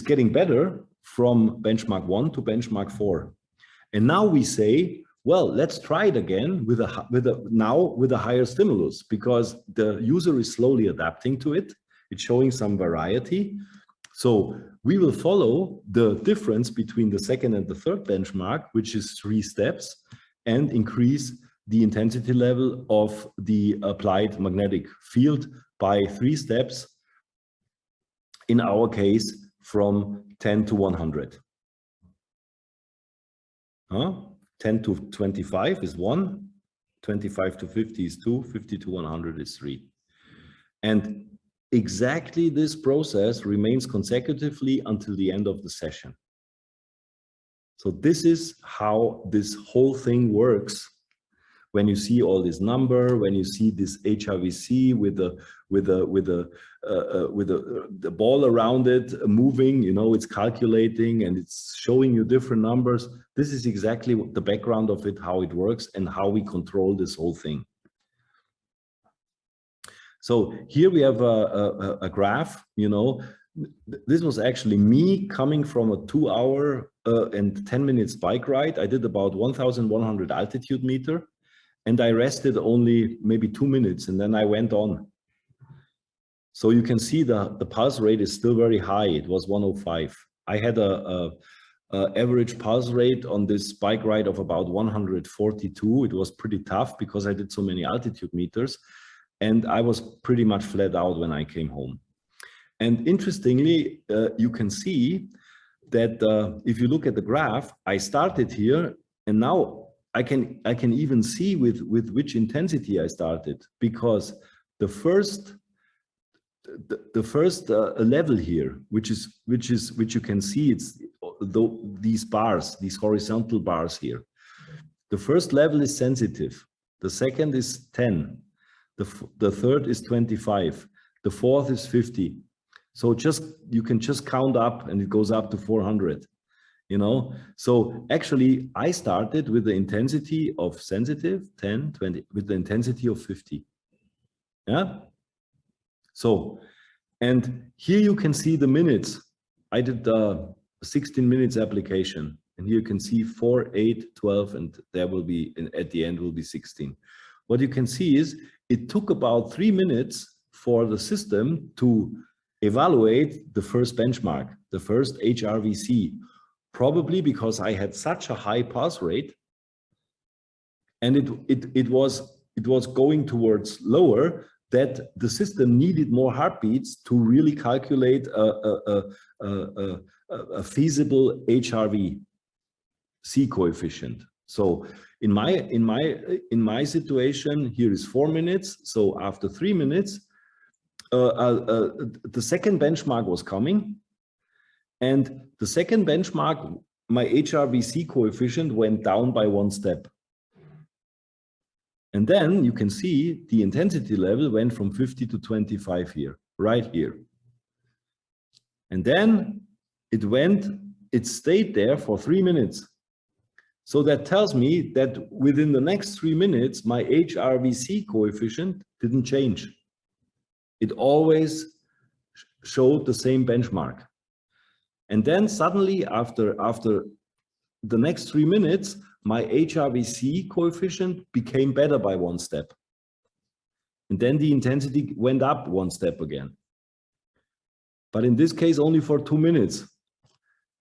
getting better from benchmark 1 to benchmark 4. And now we say, well, let's try it again with a higher stimulus, because the user is slowly adapting to it. It's showing some variety. So we will follow the difference between the second and the third benchmark, which is 3 steps, and increase the intensity level of the applied magnetic field by 3 steps. In our case, from 10 to 100. 10 to 25 is 1, 25 to 50 is 2, 50 to 100 is 3. And exactly this process remains consecutively until the end of the session. So this is how this whole thing works. When you see all this number, when you see this HRVC with the ball around it moving, you know, it's calculating and it's showing you different numbers. This is exactly the background of it, how it works and how we control this whole thing. So here we have a graph, you know. This was actually me coming from a 2-hour and 10 minutes bike ride. I did about 1,100 altitude meter. And I rested only maybe 2 minutes, and then I went on. So you can see the pulse rate is still very high. It was 105. I had a average pulse rate on this bike ride of about 142. It was pretty tough because I did so many altitude meters, and I was pretty much flat out when I came home. And interestingly, you can see that if you look at the graph, I started here, and now I can even see with which intensity I started, because the first level here, which you can see, it's these bars, these horizontal bars here. The first level is sensitive. The second is 10. The third is 25. The fourth is 50. So you can just count up, and it goes up to 400. You know, so actually I started with the intensity of sensitive 10, 20, with the intensity of 50. Yeah. So, and here you can see the minutes. I did the 16 minutes application, and here you can see 4, 8, 12, and there will be, at the end will be 16. What you can see is it took about 3 minutes for the system to evaluate the first benchmark, the first HRVC, probably because I had such a high pulse rate, and it was going towards lower, that the system needed more heartbeats to really calculate a feasible HRV C coefficient. So in my situation, here is 4 minutes. So after 3 minutes, the second benchmark was coming, and the second benchmark, my HRVC coefficient went down by 1 step. And then you can see the intensity level went from 50 to 25 here, right here. And then it stayed there for 3 minutes. So that tells me that within the next 3 minutes, my HRVC coefficient didn't change. It always showed the same benchmark. And then suddenly after the next 3 minutes, my HRVC coefficient became better by 1 step. And then the intensity went up 1 step again. But in this case, only for 2 minutes.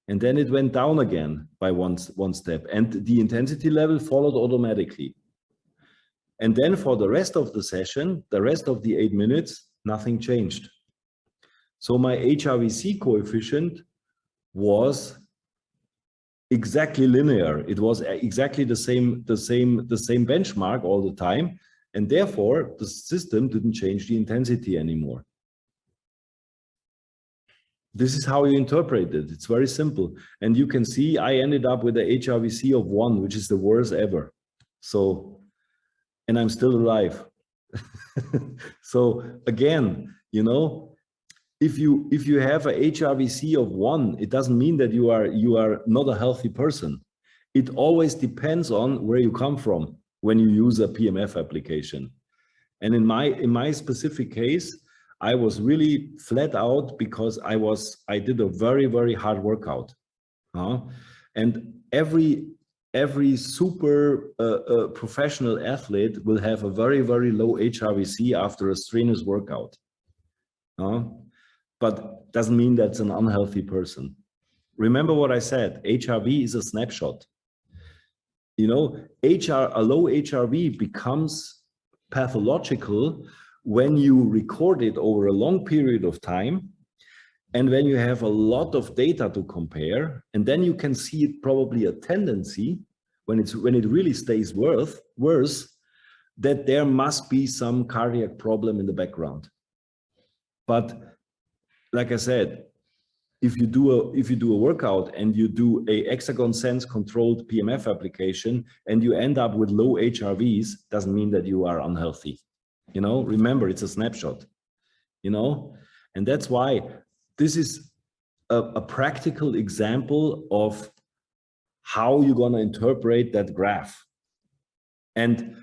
And then it went down again by one step. And the intensity level followed automatically. And then for the rest of the session, the rest of the 8 minutes, nothing changed. So my HRVC coefficient was exactly linear. It was exactly the same benchmark all the time, and therefore the system didn't change the intensity anymore. This is how you interpret it. It's very simple, and you can see I ended up with a HRVC of 1, which is the worst ever. So, and I'm still alive. So again, you know, if you have a HRVC of 1, it doesn't mean that you are not a healthy person. It always depends on where you come from when you use a PMF application. And in my specific case, I was really flat out because I did a very, very hard workout. And every super professional athlete will have a very, very low HRVC after a strenuous workout. But doesn't mean that's an unhealthy person. Remember what I said, HRV is a snapshot. You know, a low HRV becomes pathological when you record it over a long period of time, and when you have a lot of data to compare, and then you can see probably a tendency when it really stays worse, that there must be some cardiac problem in the background. But like I said, if you do a workout and you do a Exagon Sense controlled PMF application and you end up with low HRVs, doesn't mean that you are unhealthy. You know, remember, it's a snapshot, you know, and that's why this is a practical example of how you're going to interpret that graph. And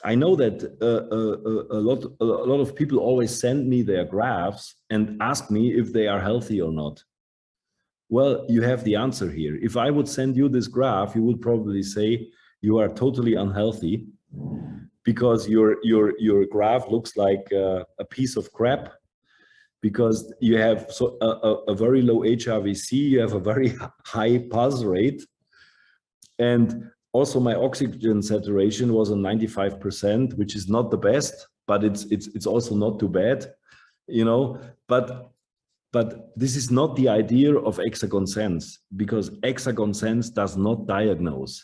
I know that a lot of people always send me their graphs and ask me if they are healthy or not. Well, you have the answer here. If I would send you this graph, you would probably say you are totally unhealthy because your graph looks like a piece of crap. because you have a very low HRVC, you have a very high pulse rate. And also my oxygen saturation was on 95%, which is not the best, but it's also not too bad, you know. But this is not the idea of Exagon Sense, because Exagon Sense does not diagnose.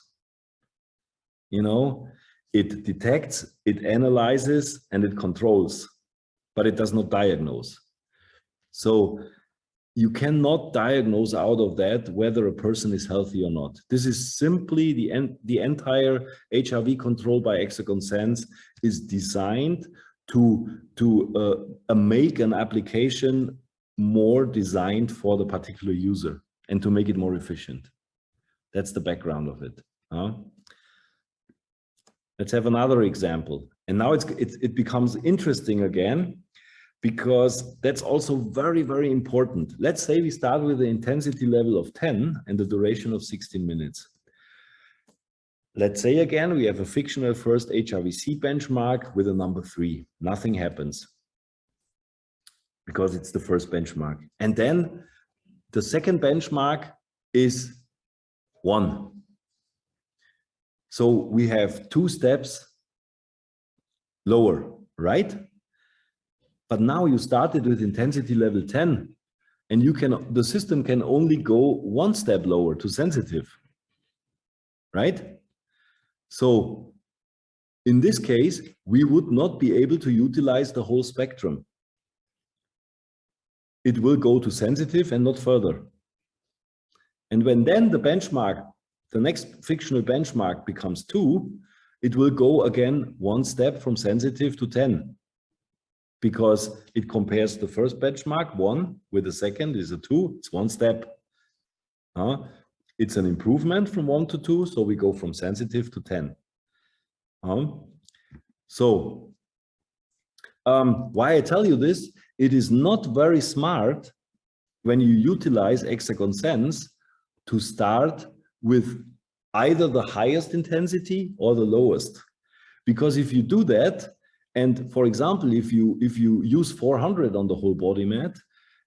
You know, it detects, it analyzes, and it controls, but it does not diagnose. So you cannot diagnose out of that whether a person is healthy or not. This is simply the entire HRV control by Exagon Sense is designed to make an application more designed for the particular user and to make it more efficient. That's the background of it. Let's have another example. And now it becomes interesting again, because that's also very, very important. Let's say we start with the intensity level of 10 and the duration of 16 minutes. Let's say again, we have a fictional first HRVC benchmark with a number 3. Nothing happens because it's the first benchmark. And then the second benchmark is 1. So we have 2 steps lower, right? But now you started with intensity level 10, and the system can only go 1 step lower to sensitive, right? So in this case, we would not be able to utilize the whole spectrum. It will go to sensitive and not further. And when then the benchmark, the next fictional benchmark becomes 2, it will go again 1 step from sensitive to 10. Because it compares the first benchmark 1 with the second is a 2, it's 1 step. It's an improvement from 1 to 2, so we go from sensitive to 10. So why I tell you this, it is not very smart when you utilize Exagon Sense to start with either the highest intensity or the lowest. Because if you do that, and for example, if you use 400 on the whole body mat,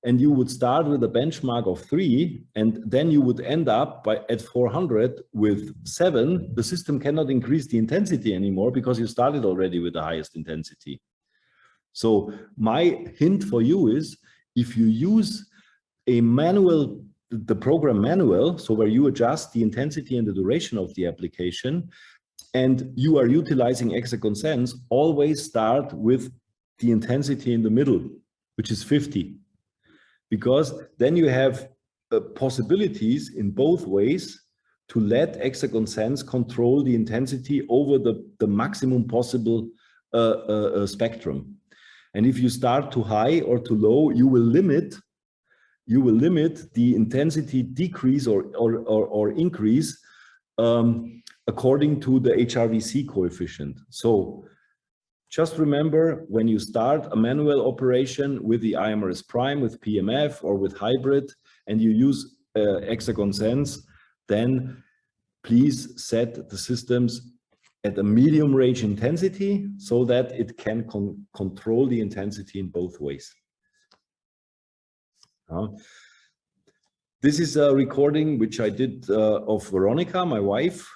and you would start with a benchmark of 3, and then you would end up at 400 with 7, the system cannot increase the intensity anymore because you started already with the highest intensity. So my hint for you is, if you use a manual, the program manual, so where you adjust the intensity and the duration of the application, and you are utilizing Exagon Sense, always start with the intensity in the middle, which is 50. Because then you have possibilities in both ways to let Exagon Sense control the intensity over the maximum possible spectrum. And if you start too high or too low, you will limit the intensity decrease or increase according to the HRVC coefficient. So just remember, when you start a manual operation with the iMRS Prime, with PMF or with hybrid, and you use Exagon Sense, then please set the systems at a medium range intensity so that it can control the intensity in both ways. This is a recording which I did of Veronica, my wife.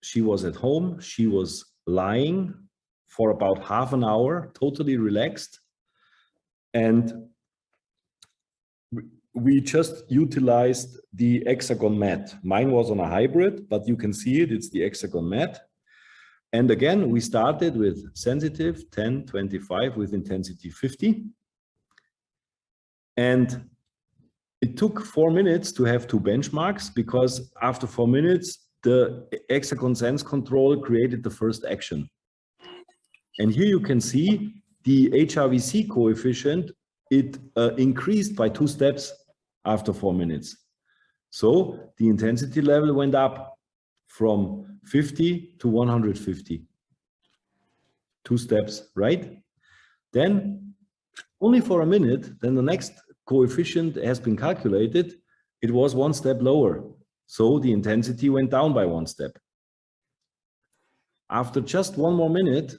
She was at home. She was lying for about half an hour, totally relaxed. And we just utilized the Exagon mat. Mine was on a hybrid, but you can see it, it's the Exagon mat. And again, we started with sensitive 10, 25 with intensity 50. And it took 4 minutes to have 2 benchmarks, because after 4 minutes, the Exagon Sense control created the first action. And here you can see the HRVC coefficient, it increased by 2 steps after 4 minutes. So the intensity level went up from 50 to 150. 2 steps, right? Then only for a minute, then the next coefficient has been calculated. It was 1 step lower. So the intensity went down by 1 step. After just 1 more minute,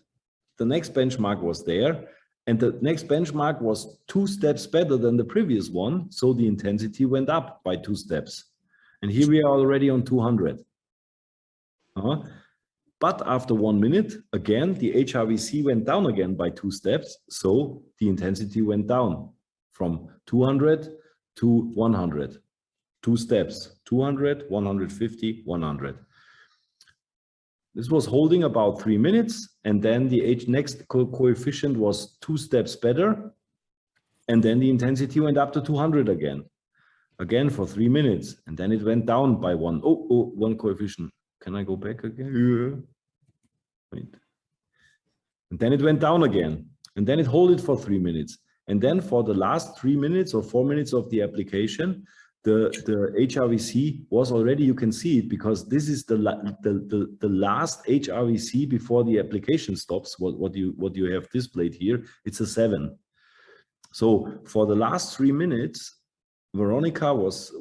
the next benchmark was there, And the next benchmark was 2 steps better than the previous one. So the intensity went up by 2 steps. And here we are already on 200. But after 1 minute, again, the HRVC went down again by 2 steps. So the intensity went down from 200 to 100. 2 steps, 200, 150, 100. This was holding about 3 minutes, and then the next coefficient was 2 steps better, and then the intensity went up to 200 again for 3 minutes, and then it went down by 1. One coefficient. Can I go back again? Yeah. Wait. And then it went down again, and then it held it for 3 minutes, and then for the last 3 minutes or 4 minutes of the application, the HRVC was already, you can see it because this is the last HRVC before the application stops. What you have displayed here, it's a 7. So for the last 3 minutes, Veronica was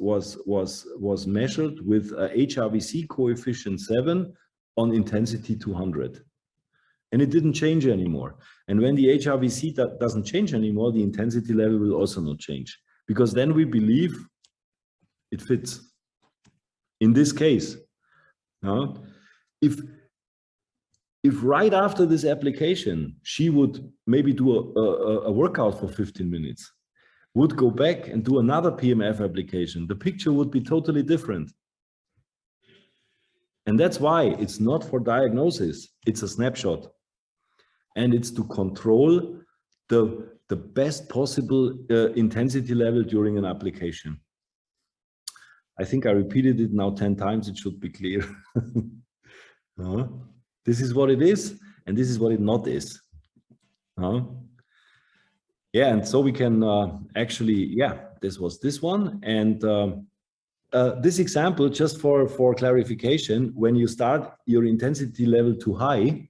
measured with a HRVC coefficient 7 on intensity 200, and it didn't change anymore. And when the HRVC doesn't change anymore, the intensity level will also not change, because then we believe it fits. In this case, if right after this application, she would maybe do a workout for 15 minutes, would go back and do another PMF application, the picture would be totally different. And that's why it's not for diagnosis, it's a snapshot. And it's to control the best possible intensity level during an application. I think I repeated it now 10 times, it should be clear. This is what it is, and this is what it not is. Yeah, and so we can actually, yeah, this was this one. And this example, just for clarification, when you start your intensity level too high,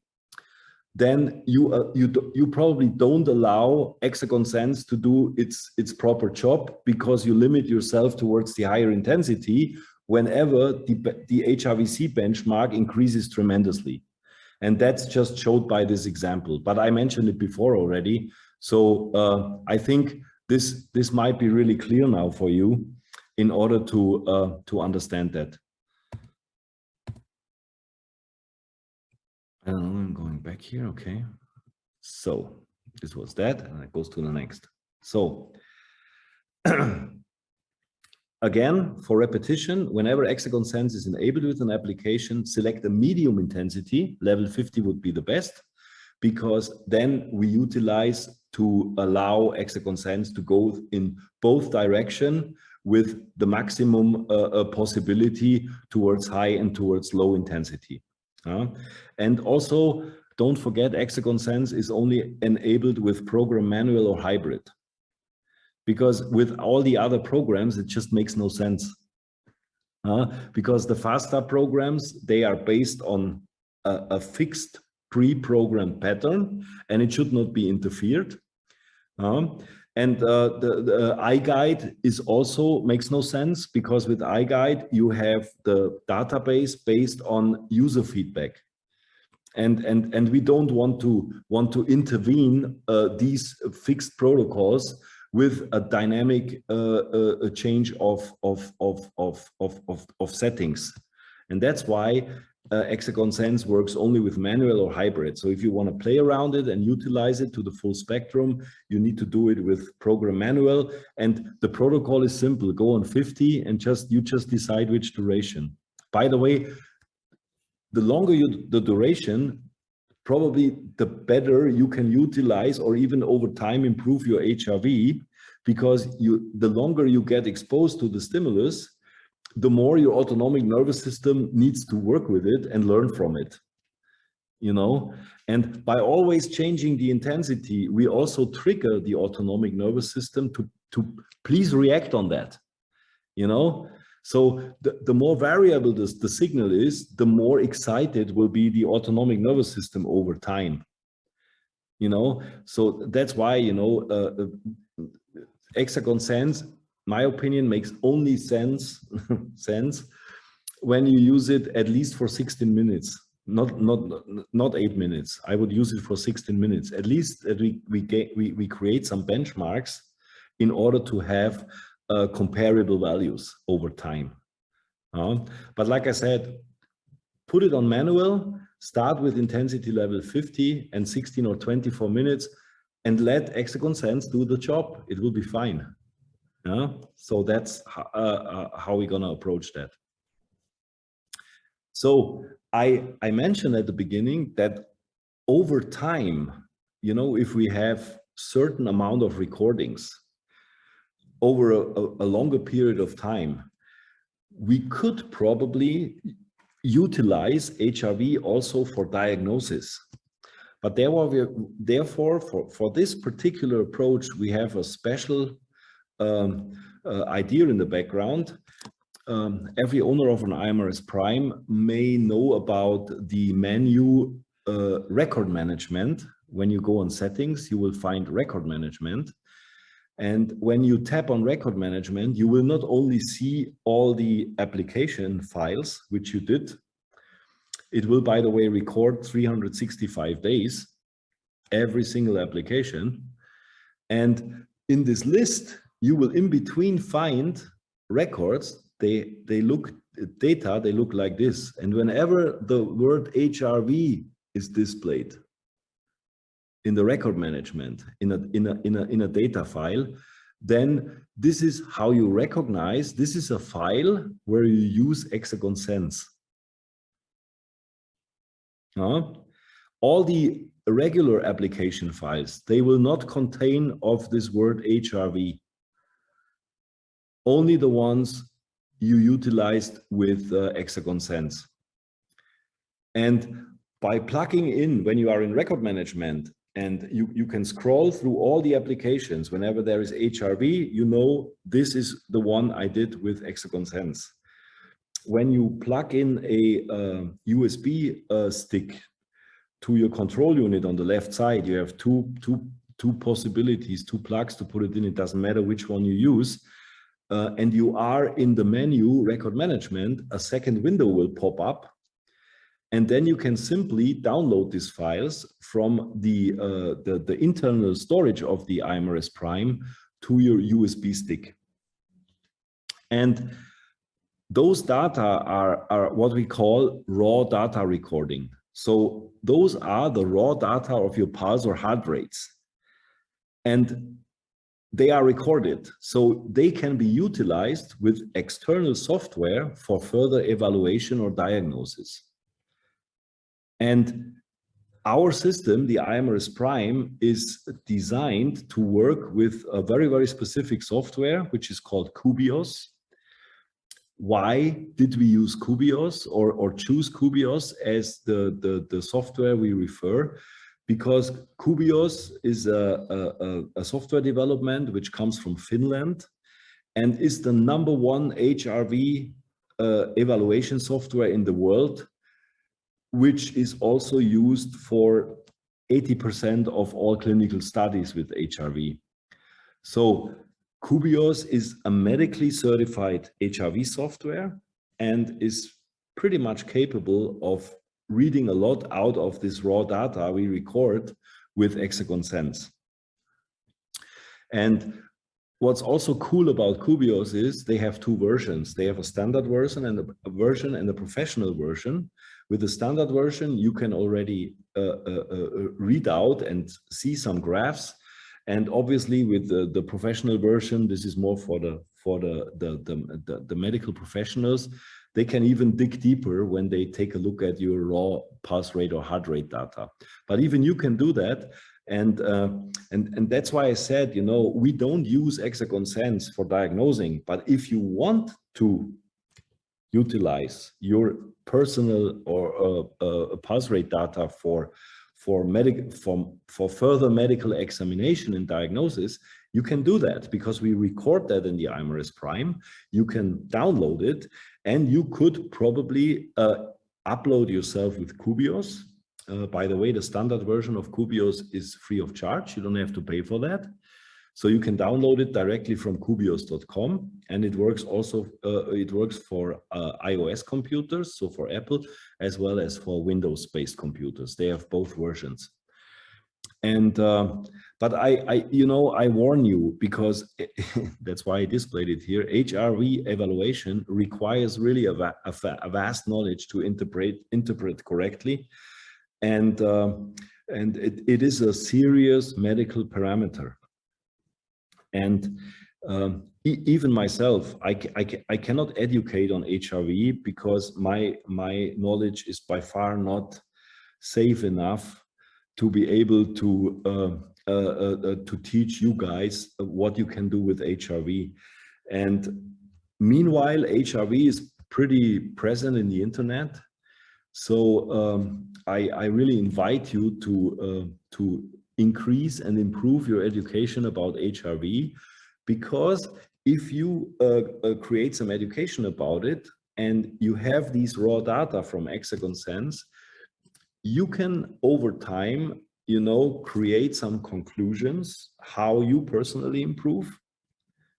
then you probably don't allow Exagon Sense to do its proper job, because you limit yourself towards the higher intensity whenever the HRVC benchmark increases tremendously. And that's just showed by this example, but I mentioned it before already. So I think this might be really clear now for you in order to understand that. I'm going back here, okay. So this was that, and it goes to the next. So again, for repetition, whenever Exagon Sense is enabled with an application, select a medium intensity. Level 50 would be the best, because then we utilize to allow Exagon Sense to go in both directions with the maximum possibility towards high and towards low intensity. And also, don't forget, Exagon Sense is only enabled with program manual or hybrid, because with all the other programs, it just makes no sense. Because the FastStart programs, they are based on a fixed pre-programmed pattern, and it should not be interfered. And the iGuide is also makes no sense, because with iGuide you have the database based on user feedback, and we don't want to intervene these fixed protocols with a dynamic change of settings, and that's why Exagon Sense works only with manual or hybrid. So if you want to play around it and utilize it to the full spectrum, you need to do it with program manual. And the protocol is simple: go on 50 and you just decide which duration. By the way, the longer the duration, probably the better you can utilize, or even over time improve your HRV, because the longer you get exposed to the stimulus, the more your autonomic nervous system needs to work with it and learn from it, and by always changing the intensity, we also trigger the autonomic nervous system to please react on that, so the more variable the signal is, the more excited will be the autonomic nervous system over time, so that's why, Exagon Sense, my opinion, makes only sense when you use it at least for 16 minutes. not 8 minutes. I would use it for 16 minutes. At least that we create some benchmarks in order to have comparable values over time. But like I said, put it on manual, start with intensity level 50 and 16 or 24 minutes, and let Exagon Sense do the job. It will be fine. So that's how we're gonna approach that. So I mentioned at the beginning that over time, you know, if we have certain amount of recordings over a longer period of time, we could probably utilize HRV also for diagnosis. But therefore, for this particular approach, we have a special idea in the background. Every owner of an iMRS Prime may know about the menu record management. When you go on settings, you will find record management. And when you tap on record management, you will not only see all the application files, which you did. It will, by the way, record 365 days, every single application. And in this list, you will in between find records. They look like this. And whenever the word HRV is displayed in the record management in a data file, then this is how you recognize this is a file where you use Exagon Sense. All the regular application files, they will not contain of this word HRV. Only the ones you utilized with Exagon Sense. And by plugging in, when you are in record management, and you can scroll through all the applications, whenever there is HRV, you know this is the one I did with Exagon Sense. When you plug in a USB stick to your control unit on the left side, you have two possibilities, two plugs to put it in. It doesn't matter which one you use. And you are in the menu record management, a second window will pop up. And then you can simply download these files from the internal storage of the iMRS Prime to your USB stick. And those data are what we call raw data recording. So those are the raw data of your pulse or heart rates. And they are recorded, so they can be utilized with external software for further evaluation or diagnosis. And our system, the iMRS Prime, is designed to work with a very, very specific software, which is called Cubios. Why did we use Cubios or choose Cubios as the software we refer? Because Cubios is a software development which comes from Finland and is the #1 HRV evaluation software in the world, which is also used for 80% of all clinical studies with HRV. So Cubios is a medically certified HRV software and is pretty much capable of reading a lot out of this raw data we record with Exagon Sense. And what's also cool about Cubios is they have two versions. They have a standard version and a professional version. With the standard version, you can already read out and see some graphs. And obviously, with the professional version, this is more for the medical professionals. They can even dig deeper when they take a look at your raw pulse rate or heart rate data. But even you can do that. And that's why I said, you know, we don't use Exagon Sense for diagnosing, but if you want to utilize your personal or pulse rate data for further medical examination and diagnosis, you can do that because we record that in the iMRS Prime. You can download it, and you could probably upload yourself with Cubios. By the way, the standard version of Cubios is free of charge. You don't have to pay for that. So you can download it directly from kubios.com, and it works also, it works for iOS computers, so for Apple, as well as for Windows-based computers. They have both versions. And but I warn you, because that's why I displayed it here. HRV evaluation requires really a vast knowledge to interpret correctly, and it is a serious medical parameter. And even myself, I cannot educate on HRV because my knowledge is by far not safe enough to be able to teach you guys what you can do with HRV. And meanwhile, HRV is pretty present in the internet. So I really invite you to increase and improve your education about HRV, because if you create some education about it and you have these raw data from Exagon Sense, you can over time, create some conclusions how you personally improve,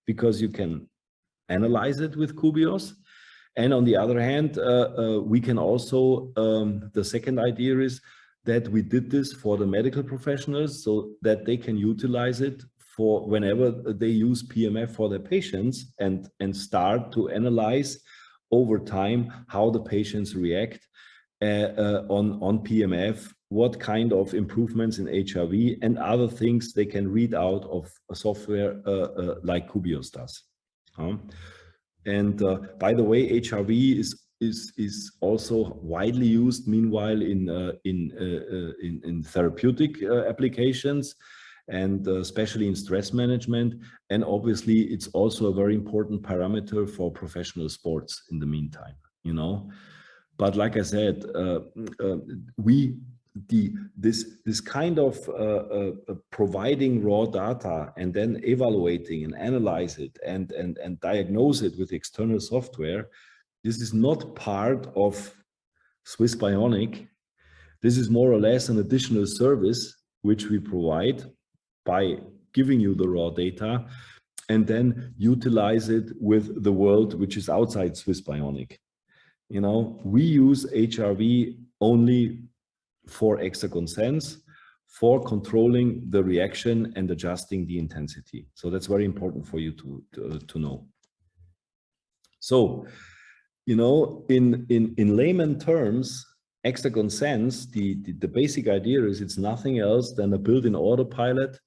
because you can analyze it with Kubios. And on the other hand, we can also, the second idea is that we did this for the medical professionals so that they can utilize it for whenever they use PMF for their patients, and start to analyze over time how the patients react on PMF, what kind of improvements in HRV and other things they can read out of a software like Kubios does. And by the way, HRV is also widely used meanwhile in therapeutic applications, and especially in stress management. And obviously, it's also a very important parameter for professional sports in the meantime, But like I said, this kind of providing raw data and then evaluating and analyze it and diagnose it with external software, this is not part of Swiss Bionic. This is more or less an additional service which we provide by giving you the raw data, and then utilize it with the world which is outside Swiss Bionic. We use HRV only for Exagon Sense, for controlling the reaction and adjusting the intensity. So that's very important for you to know. So, in layman terms, Exagon Sense, the basic idea is it's nothing else than a built-in autopilot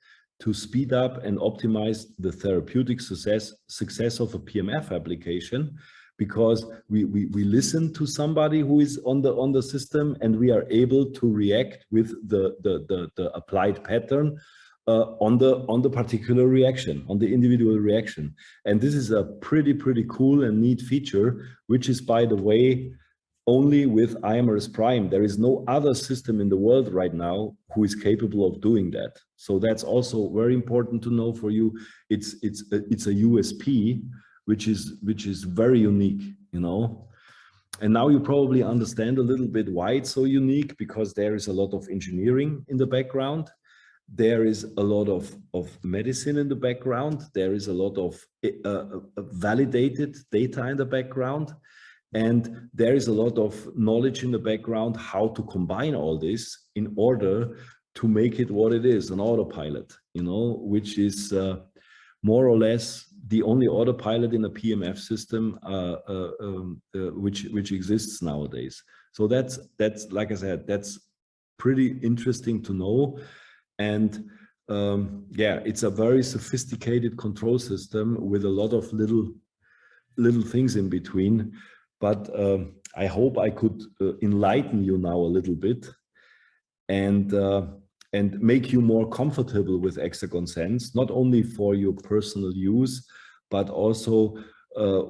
to speed up and optimize the therapeutic success of a PMF application, because we listen to somebody who is on the system, and we are able to react with the applied pattern on the particular reaction, on the individual reaction. And this is a pretty cool and neat feature, which is, by the way, only with iMRS Prime. There is no other system in the world right now who is capable of doing that. So that's also very important to know for you. It's a USP, which is very unique, And now you probably understand a little bit why it's so unique, because there is a lot of engineering in the background. There is a lot of medicine in the background. There is a lot of validated data in the background. And there is a lot of knowledge in the background how to combine all this in order to make it what it is, an autopilot, which is more or less the only autopilot in a PMF system which exists nowadays. So that's like I said, that's pretty interesting to know. And yeah, it's a very sophisticated control system with a lot of little things in between. But I hope I could enlighten you now a little bit and make you more comfortable with Exagon Sense, not only for your personal use, but also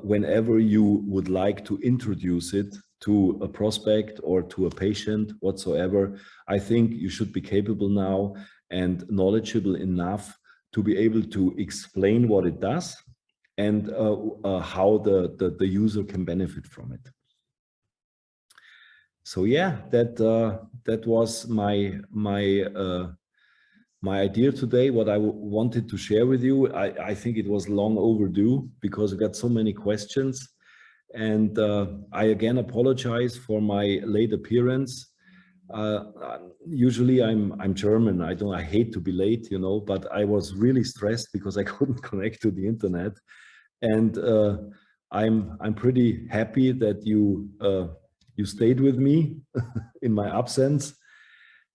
whenever you would like to introduce it to a prospect or to a patient whatsoever. I think you should be capable now and knowledgeable enough to be able to explain what it does and how the user can benefit from it. So yeah, that was my my idea today, what I wanted to share with you, I think it was long overdue because we got so many questions. And I again apologize for my late appearance. Usually I'm German. I hate to be late, you know, but I was really stressed because I couldn't connect to the internet. And I'm pretty happy that you stayed with me in my absence.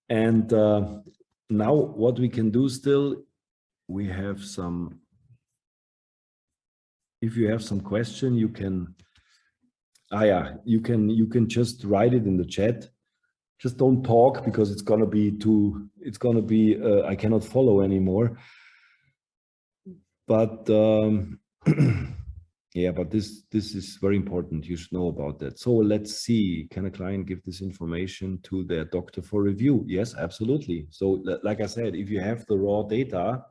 And now what we can do still, we have some, if you have some question, you can, you can just write it in the chat. Just don't talk because it's gonna be I cannot follow anymore. But yeah, but this is very important. You should know about that. So let's see, can a client give this information to their doctor for review? Yes, absolutely. So like I said, if you have the raw data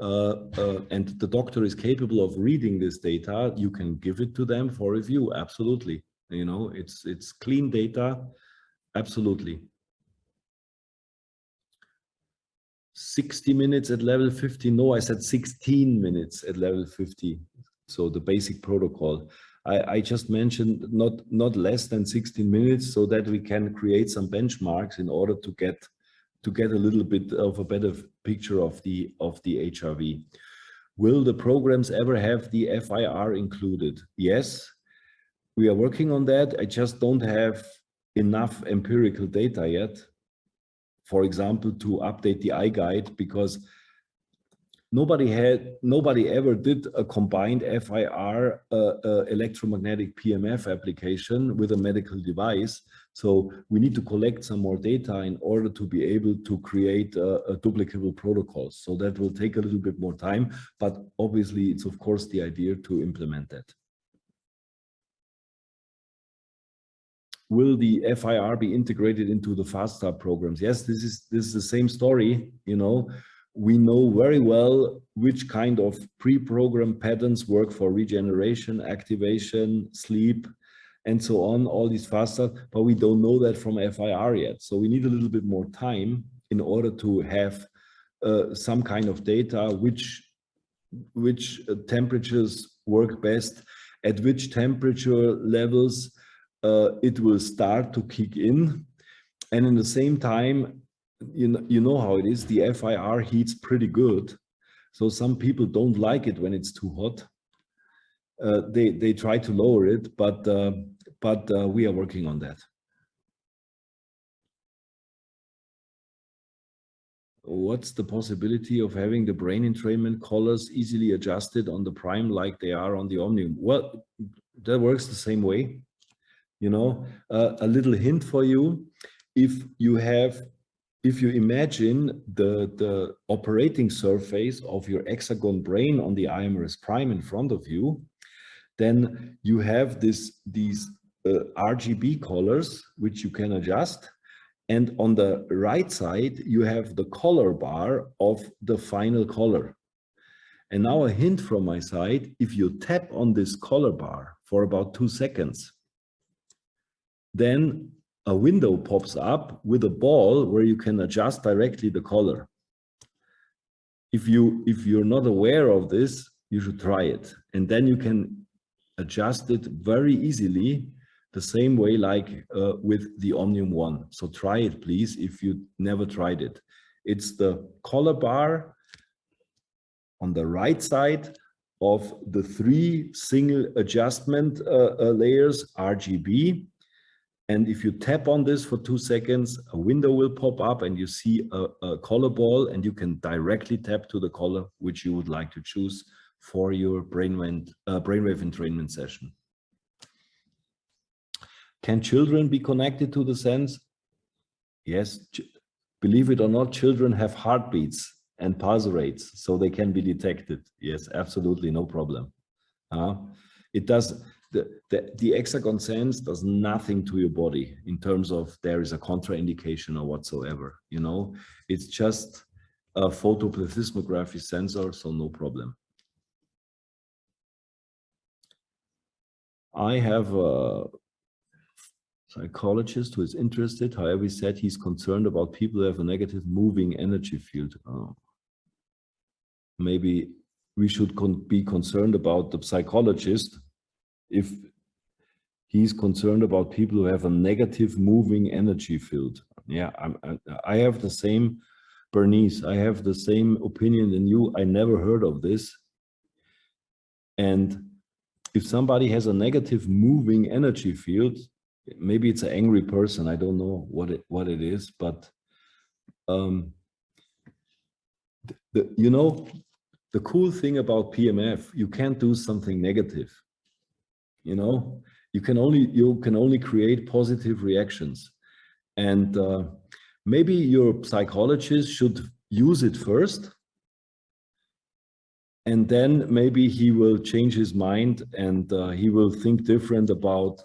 and the doctor is capable of reading this data, you can give it to them for review. Absolutely. You know, it's clean data. Absolutely. 60 minutes at level 50. No, I said 16 minutes at level 50. So the basic protocol. I just mentioned not less than 16 minutes so that we can create some benchmarks in order to get a little bit of a better picture of the HRV. Will the programs ever have the FIR included? Yes, we are working on that. I just don't have enough empirical data yet, for example, to update the iGuide, because nobody ever did a combined FIR electromagnetic PMF application with a medical device. So we need to collect some more data in order to be able to create a duplicable protocol. So that will take a little bit more time, but obviously it's of course the idea to implement that. Will the FIR be integrated into the fast start programs? Yes, this is the same story. You know, we know very well which kind of pre-programmed patterns work for regeneration, activation, sleep, and so on, all these fast start, but we don't know that from FIR yet. So we need a little bit more time in order to have some kind of data, which temperatures work best, at which temperature levels it will start to kick in. And in the same time, you know how it is, the FIR heats pretty good. So some people don't like it when it's too hot. They try to lower it, but we are working on that. What's the possibility of having the brain entrainment collars easily adjusted on the prime like they are on the Omnium? Well, that works the same way. You know, a little hint for you, if you imagine the operating surface of your Exagon brain on the iMRS prime in front of you, then you have these RGB colors which you can adjust, and on the right side you have the color bar of the final color. And now a hint from my side, if you tap on this color bar for about 2 seconds, then a window pops up with a ball where you can adjust directly the color. If you're not aware of this, you should try it. And then you can adjust it very easily, the same way like with the Omnium One. So try it, please, if you never tried it. It's the color bar on the right side of the 3 single adjustment layers, RGB. And if you tap on this for 2 seconds, a window will pop up and you see a color ball, and you can directly tap to the color which you would like to choose for your brainwave entrainment session. Can children be connected to the Sense? Yes, believe it or not, children have heartbeats and pulse rates, so they can be detected. Yes, absolutely, no problem. It does. The Exagon Sense does nothing to your body in terms of there is a contraindication or whatsoever. You know, it's just a photoplethysmography sensor, so no problem. I have psychologist who is interested. However, he said he's concerned about people who have a negative moving energy field. Maybe we should be concerned about the psychologist if he's concerned about people who have a negative moving energy field. Yeah, I have the same, Bernice, I have the same opinion than you. I never heard of this. And if somebody has a negative moving energy field, maybe it's an angry person. I don't know what it is, but you know, the cool thing about PMF, you can't do something negative. You know, you can only create positive reactions, and maybe your psychologist should use it first, and then maybe he will change his mind and he will think different about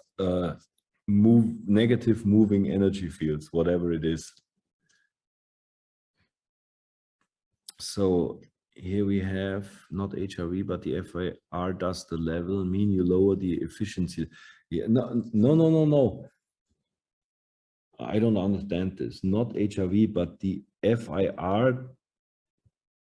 negative moving energy fields, whatever it is. So here we have not HRV, but the FIR does the level mean you lower the efficiency. Yeah, no. I don't understand this. Not HRV, but the FIR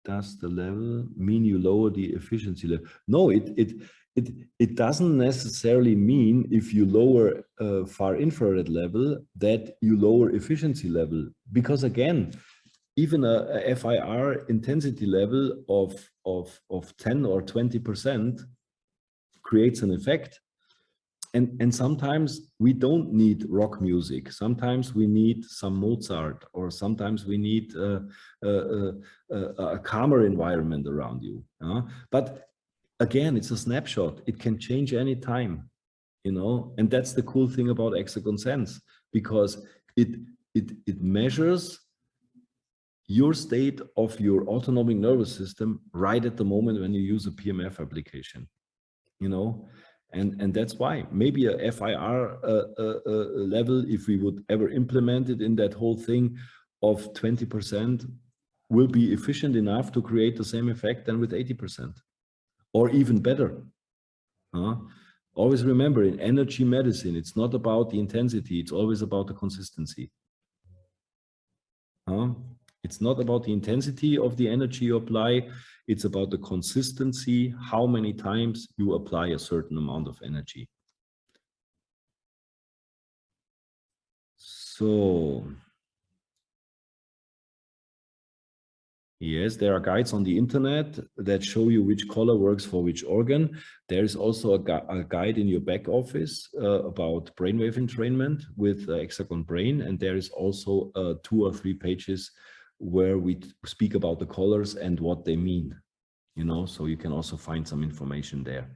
does the level mean you lower the efficiency level? No, it doesn't necessarily mean if you lower far infrared level that you lower efficiency level, because again, even a FIR intensity level of 10 or 20% creates an effect. And sometimes we don't need rock music. Sometimes we need some Mozart, or sometimes we need a calmer environment around you. But again, it's a snapshot. It can change any time, you know. And that's the cool thing about Exagon Sense, because it measures your state of your autonomic nervous system right at the moment when you use a PMF application, you know. And that's why maybe a FIR level, if we would ever implement it in that whole thing of 20%, will be efficient enough to create the same effect than with 80%, or even better. Always remember, in energy medicine, it's not about the intensity, it's always about the consistency. It's not about the intensity of the energy you apply, it's about the consistency, how many times you apply a certain amount of energy. So, yes, there are guides on the internet that show you which color works for which organ. There is also a guide in your back office about brainwave entrainment with Exagon Brain, and there is also 2 or 3 pages where we speak about the colors and what they mean, you know, so you can also find some information there.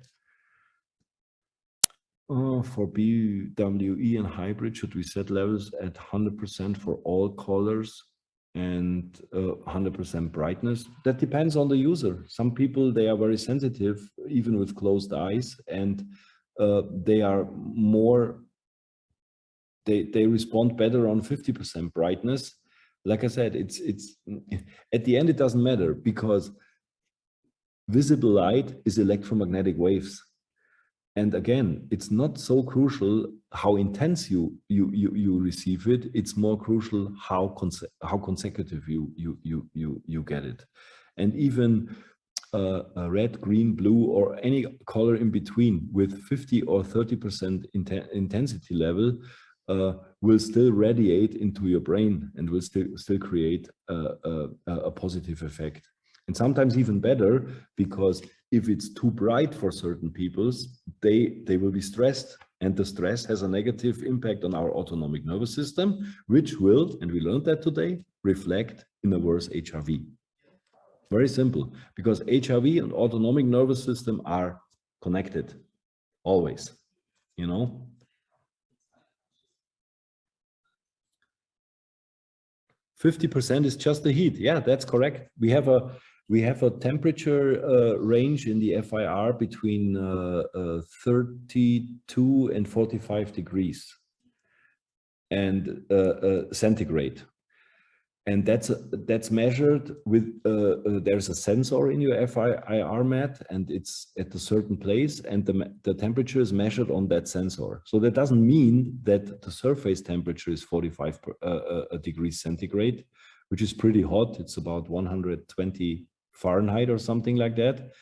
For BWE and hybrid, should we set levels at 100% for all colors and 100% brightness? That depends on the user. Some people, they are very sensitive, even with closed eyes, and they are more, they respond better on 50% brightness. Like I said, it's at the end, it doesn't matter, because visible light is electromagnetic waves. And again, it's not so crucial how intense you receive it. It's more crucial how consecutive you get it. And even red, green, blue, or any color in between with 50 or 30% intensity level will still radiate into your brain and will still create a positive effect. And sometimes even better, because if it's too bright for certain peoples, they will be stressed, and the stress has a negative impact on our autonomic nervous system, which will, and we learned that today, reflect in a worse HRV. Very simple, because HRV and autonomic nervous system are connected always, you know. %50 is just the heat. Yeah, that's correct. We have a temperature range in the FIR between 32 and 45 degrees and centigrade. And that's measured with, there's a sensor in your FIR mat, and it's at a certain place, and the temperature is measured on that sensor. So that doesn't mean that the surface temperature is 45 degrees centigrade, which is pretty hot. It's about 120 Fahrenheit or something like that.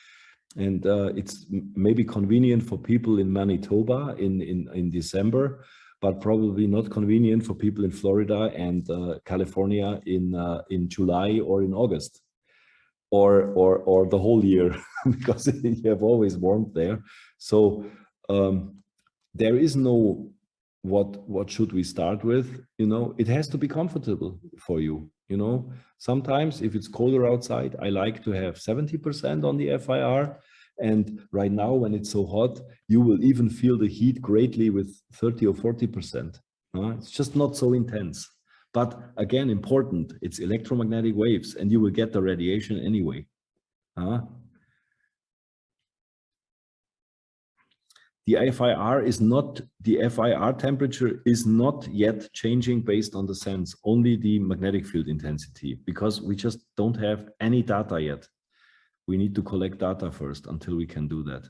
And it's maybe convenient for people in Manitoba in December, but probably not convenient for people in Florida and California in July or in August, or the whole year, because you have always warmth there. So there is no what should we start with. You know, it has to be comfortable for you. You know, sometimes if it's colder outside, I like to have 70% on the FIR. And right now, when it's so hot, you will even feel the heat greatly with 30 or 40%. It's just not so intense. But again, important, it's electromagnetic waves, and you will get the radiation anyway. The FIR temperature is not yet changing based on the sense, only the magnetic field intensity, because we just don't have any data yet. We need to collect data first until we can do that.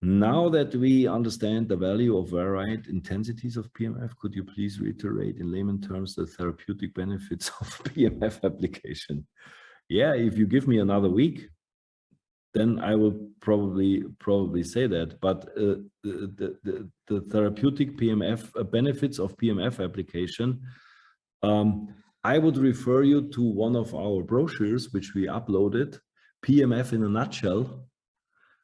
Now that we understand the value of varied intensities of PMF, could you please reiterate in layman terms the therapeutic benefits of PMF application? Yeah, if you give me another week, then I will probably say that. But the therapeutic PMF benefits of PMF application, I would refer you to one of our brochures, which we uploaded, PMF in a Nutshell,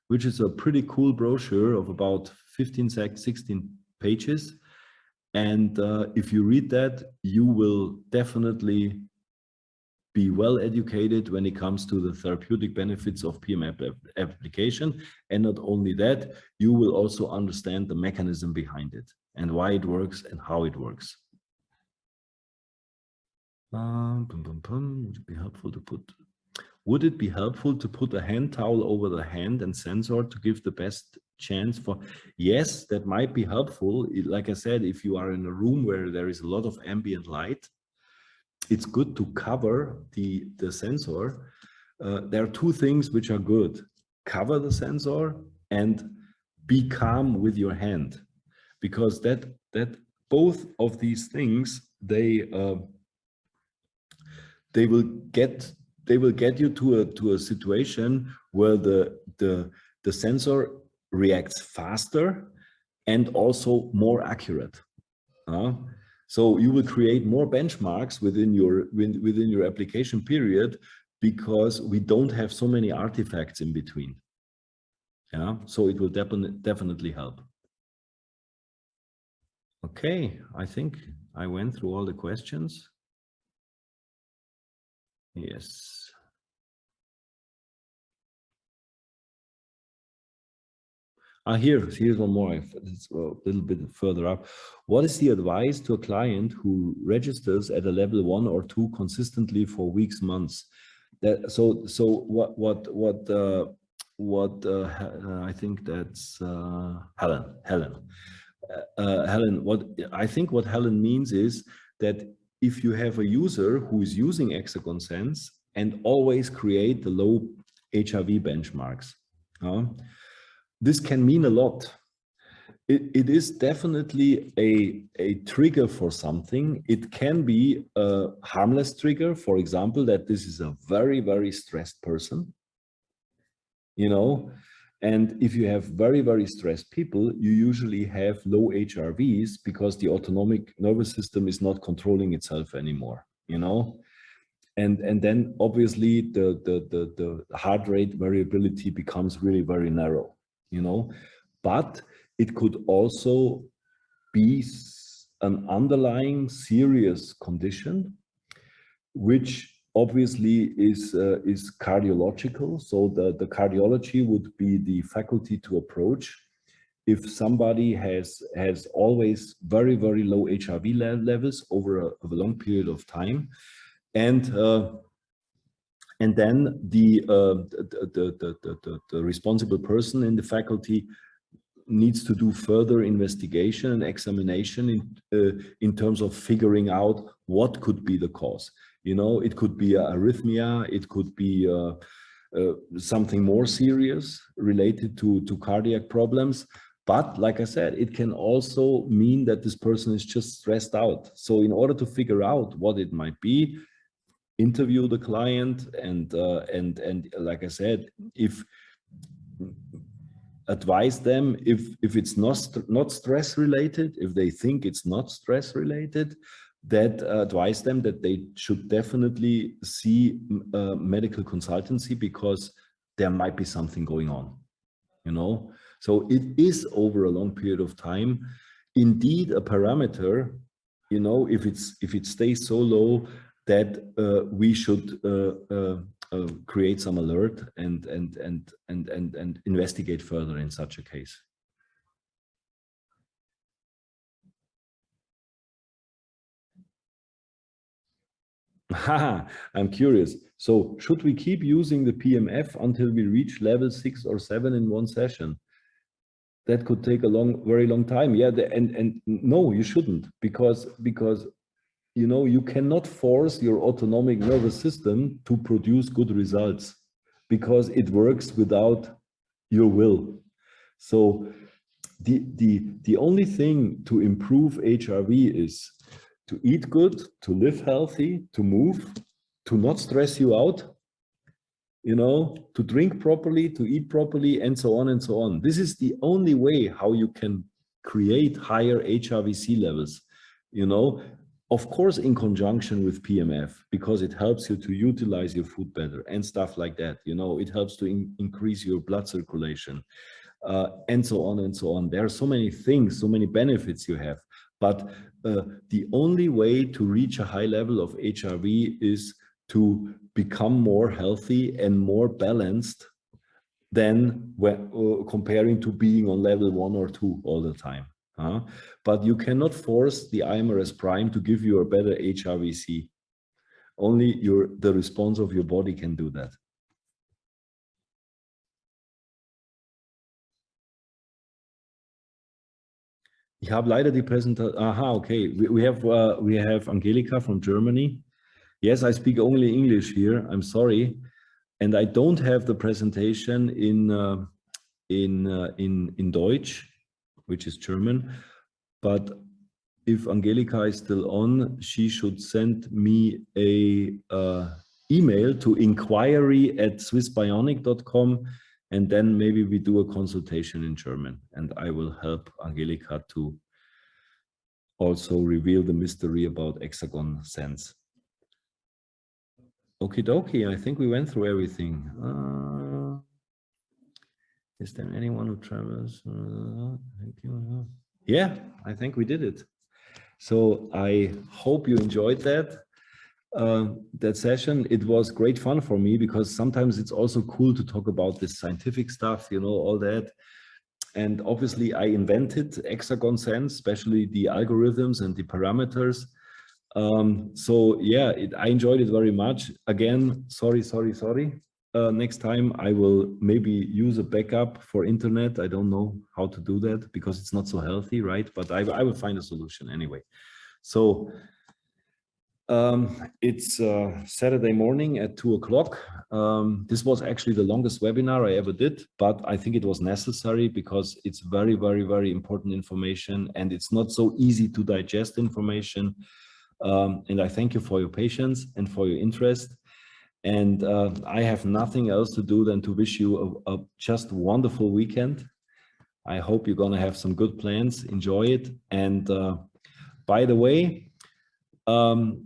which is a pretty cool brochure of about 16 pages. And if you read that, you will definitely be well educated when it comes to the therapeutic benefits of PMF application. And not only that, you will also understand the mechanism behind it and why it works and how it works. Would it be helpful to put a hand towel over the hand and sensor to give the best chance for? Yes, that might be helpful. Like I said, if you are in a room where there is a lot of ambient light, it's good to cover the sensor. There are two things which are good: cover the sensor and be calm with your hand, because that both of these things, they will get you to a situation where the sensor reacts faster and also more accurate. So you will create more benchmarks within your application period, because we don't have so many artifacts in between. Yeah, so it will definitely help. Okay, I think I went through all the questions. Yes. Here's one more. It's a little bit further up. What is the advice to a client who registers at a level 1 or 2 consistently for weeks, months? So what I think that's Helen. Helen, what Helen means is that if you have a user who is using Exagon Sense and always create the low HRV benchmarks, this can mean a lot. It is definitely a trigger for something. It can be a harmless trigger, for example, that this is a very, very stressed person, you know. And if you have very, very stressed people, you usually have low HRVs because the autonomic nervous system is not controlling itself anymore, you know. And then obviously the heart rate variability becomes really very narrow, you know. But it could also be an underlying serious condition, which obviously is cardiological. So the cardiology would be the faculty to approach if somebody has always very, very low HRV levels over a long period of time, and then the responsible person in the faculty needs to do further investigation and examination in terms of figuring out what could be the cause. You know, it could be arrhythmia, it could be something more serious related to cardiac problems. But like I said, it can also mean that this person is just stressed out. So in order to figure out what it might be, interview the client and like I said, if advise them if it's not stress related, if they think it's not stress related, that advise them that they should definitely see medical consultancy, because there might be something going on, you know. So it is over a long period of time indeed a parameter, you know, if it stays so low that we should create some alert and investigate further in such a case. I'm curious. So should we keep using the PMF until we reach level 6 or 7 in one session? That could take a very long time. Yeah, and no, you shouldn't, because you know, you cannot force your autonomic nervous system to produce good results, because it works without your will. So the only thing to improve HRV is to eat good, to live healthy, to move, to not stress you out, you know, to drink properly, to eat properly, and so on and so on. This is the only way how you can create higher HRVC levels, you know, of course, in conjunction with PMF, because it helps you to utilize your food better and stuff like that. You know, it helps to increase your blood circulation and so on and so on. There are so many things, so many benefits you have. But the only way to reach a high level of HRV is to become more healthy and more balanced than when, comparing to being on level 1 or 2 all the time. But you cannot force the iMRS prime to give you a better HRVC. Only the response of your body can do that. Ich habe leider die Präsentation. Aha, okay. We have Angelika from Germany. Yes, I speak only English here. I'm sorry, and I don't have the presentation in Deutsch, which is German. But if Angelika is still on, she should send me a email to inquiry@swissbionic.com, and then maybe we do a consultation in German, and I will help Angelika to also reveal the mystery about Exagon Sense. Okie dokie, I think we went through everything. Is there anyone who travels? Thank you. Yeah, I think we did it. So I hope you enjoyed that session. It was great fun for me, because sometimes it's also cool to talk about this scientific stuff, you know, all that. And obviously I invented Exagon Sense, especially the algorithms and the parameters. So yeah, I enjoyed it very much. Again, sorry. Next time I will maybe use a backup for internet. I don't know how to do that, because it's not so healthy, right? But I will find a solution anyway. So it's Saturday morning at 2 o'clock. This was actually the longest webinar I ever did, but I think it was necessary, because it's very, very, very important information, and it's not so easy to digest information. And I thank you for your patience and for your interest. And I have nothing else to do than to wish you a just wonderful weekend. I hope you're going to have some good plans. Enjoy it. And by the way,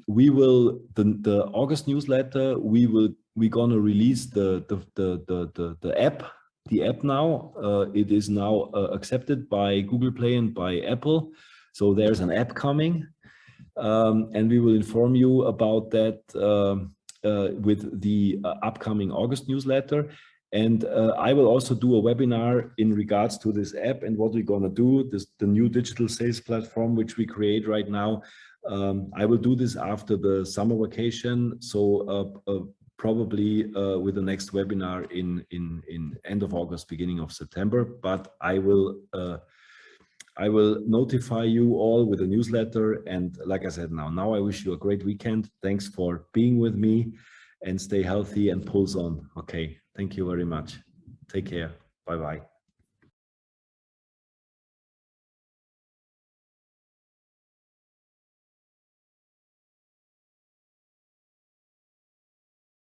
we will the August newsletter. We're going to release the app now. It is now accepted by Google Play and by Apple. So there's an app coming. And we will inform you about that with the upcoming August newsletter. And I will also do a webinar in regards to this app and what we're going to do, the new digital sales platform, which we create right now. I will do this after the summer vacation. So probably with the next webinar in end of August, beginning of September. But I will notify you all with a newsletter. And like I said, now I wish you a great weekend. Thanks for being with me, and stay healthy and pulse on. Okay, thank you very much. Take care. Bye-bye.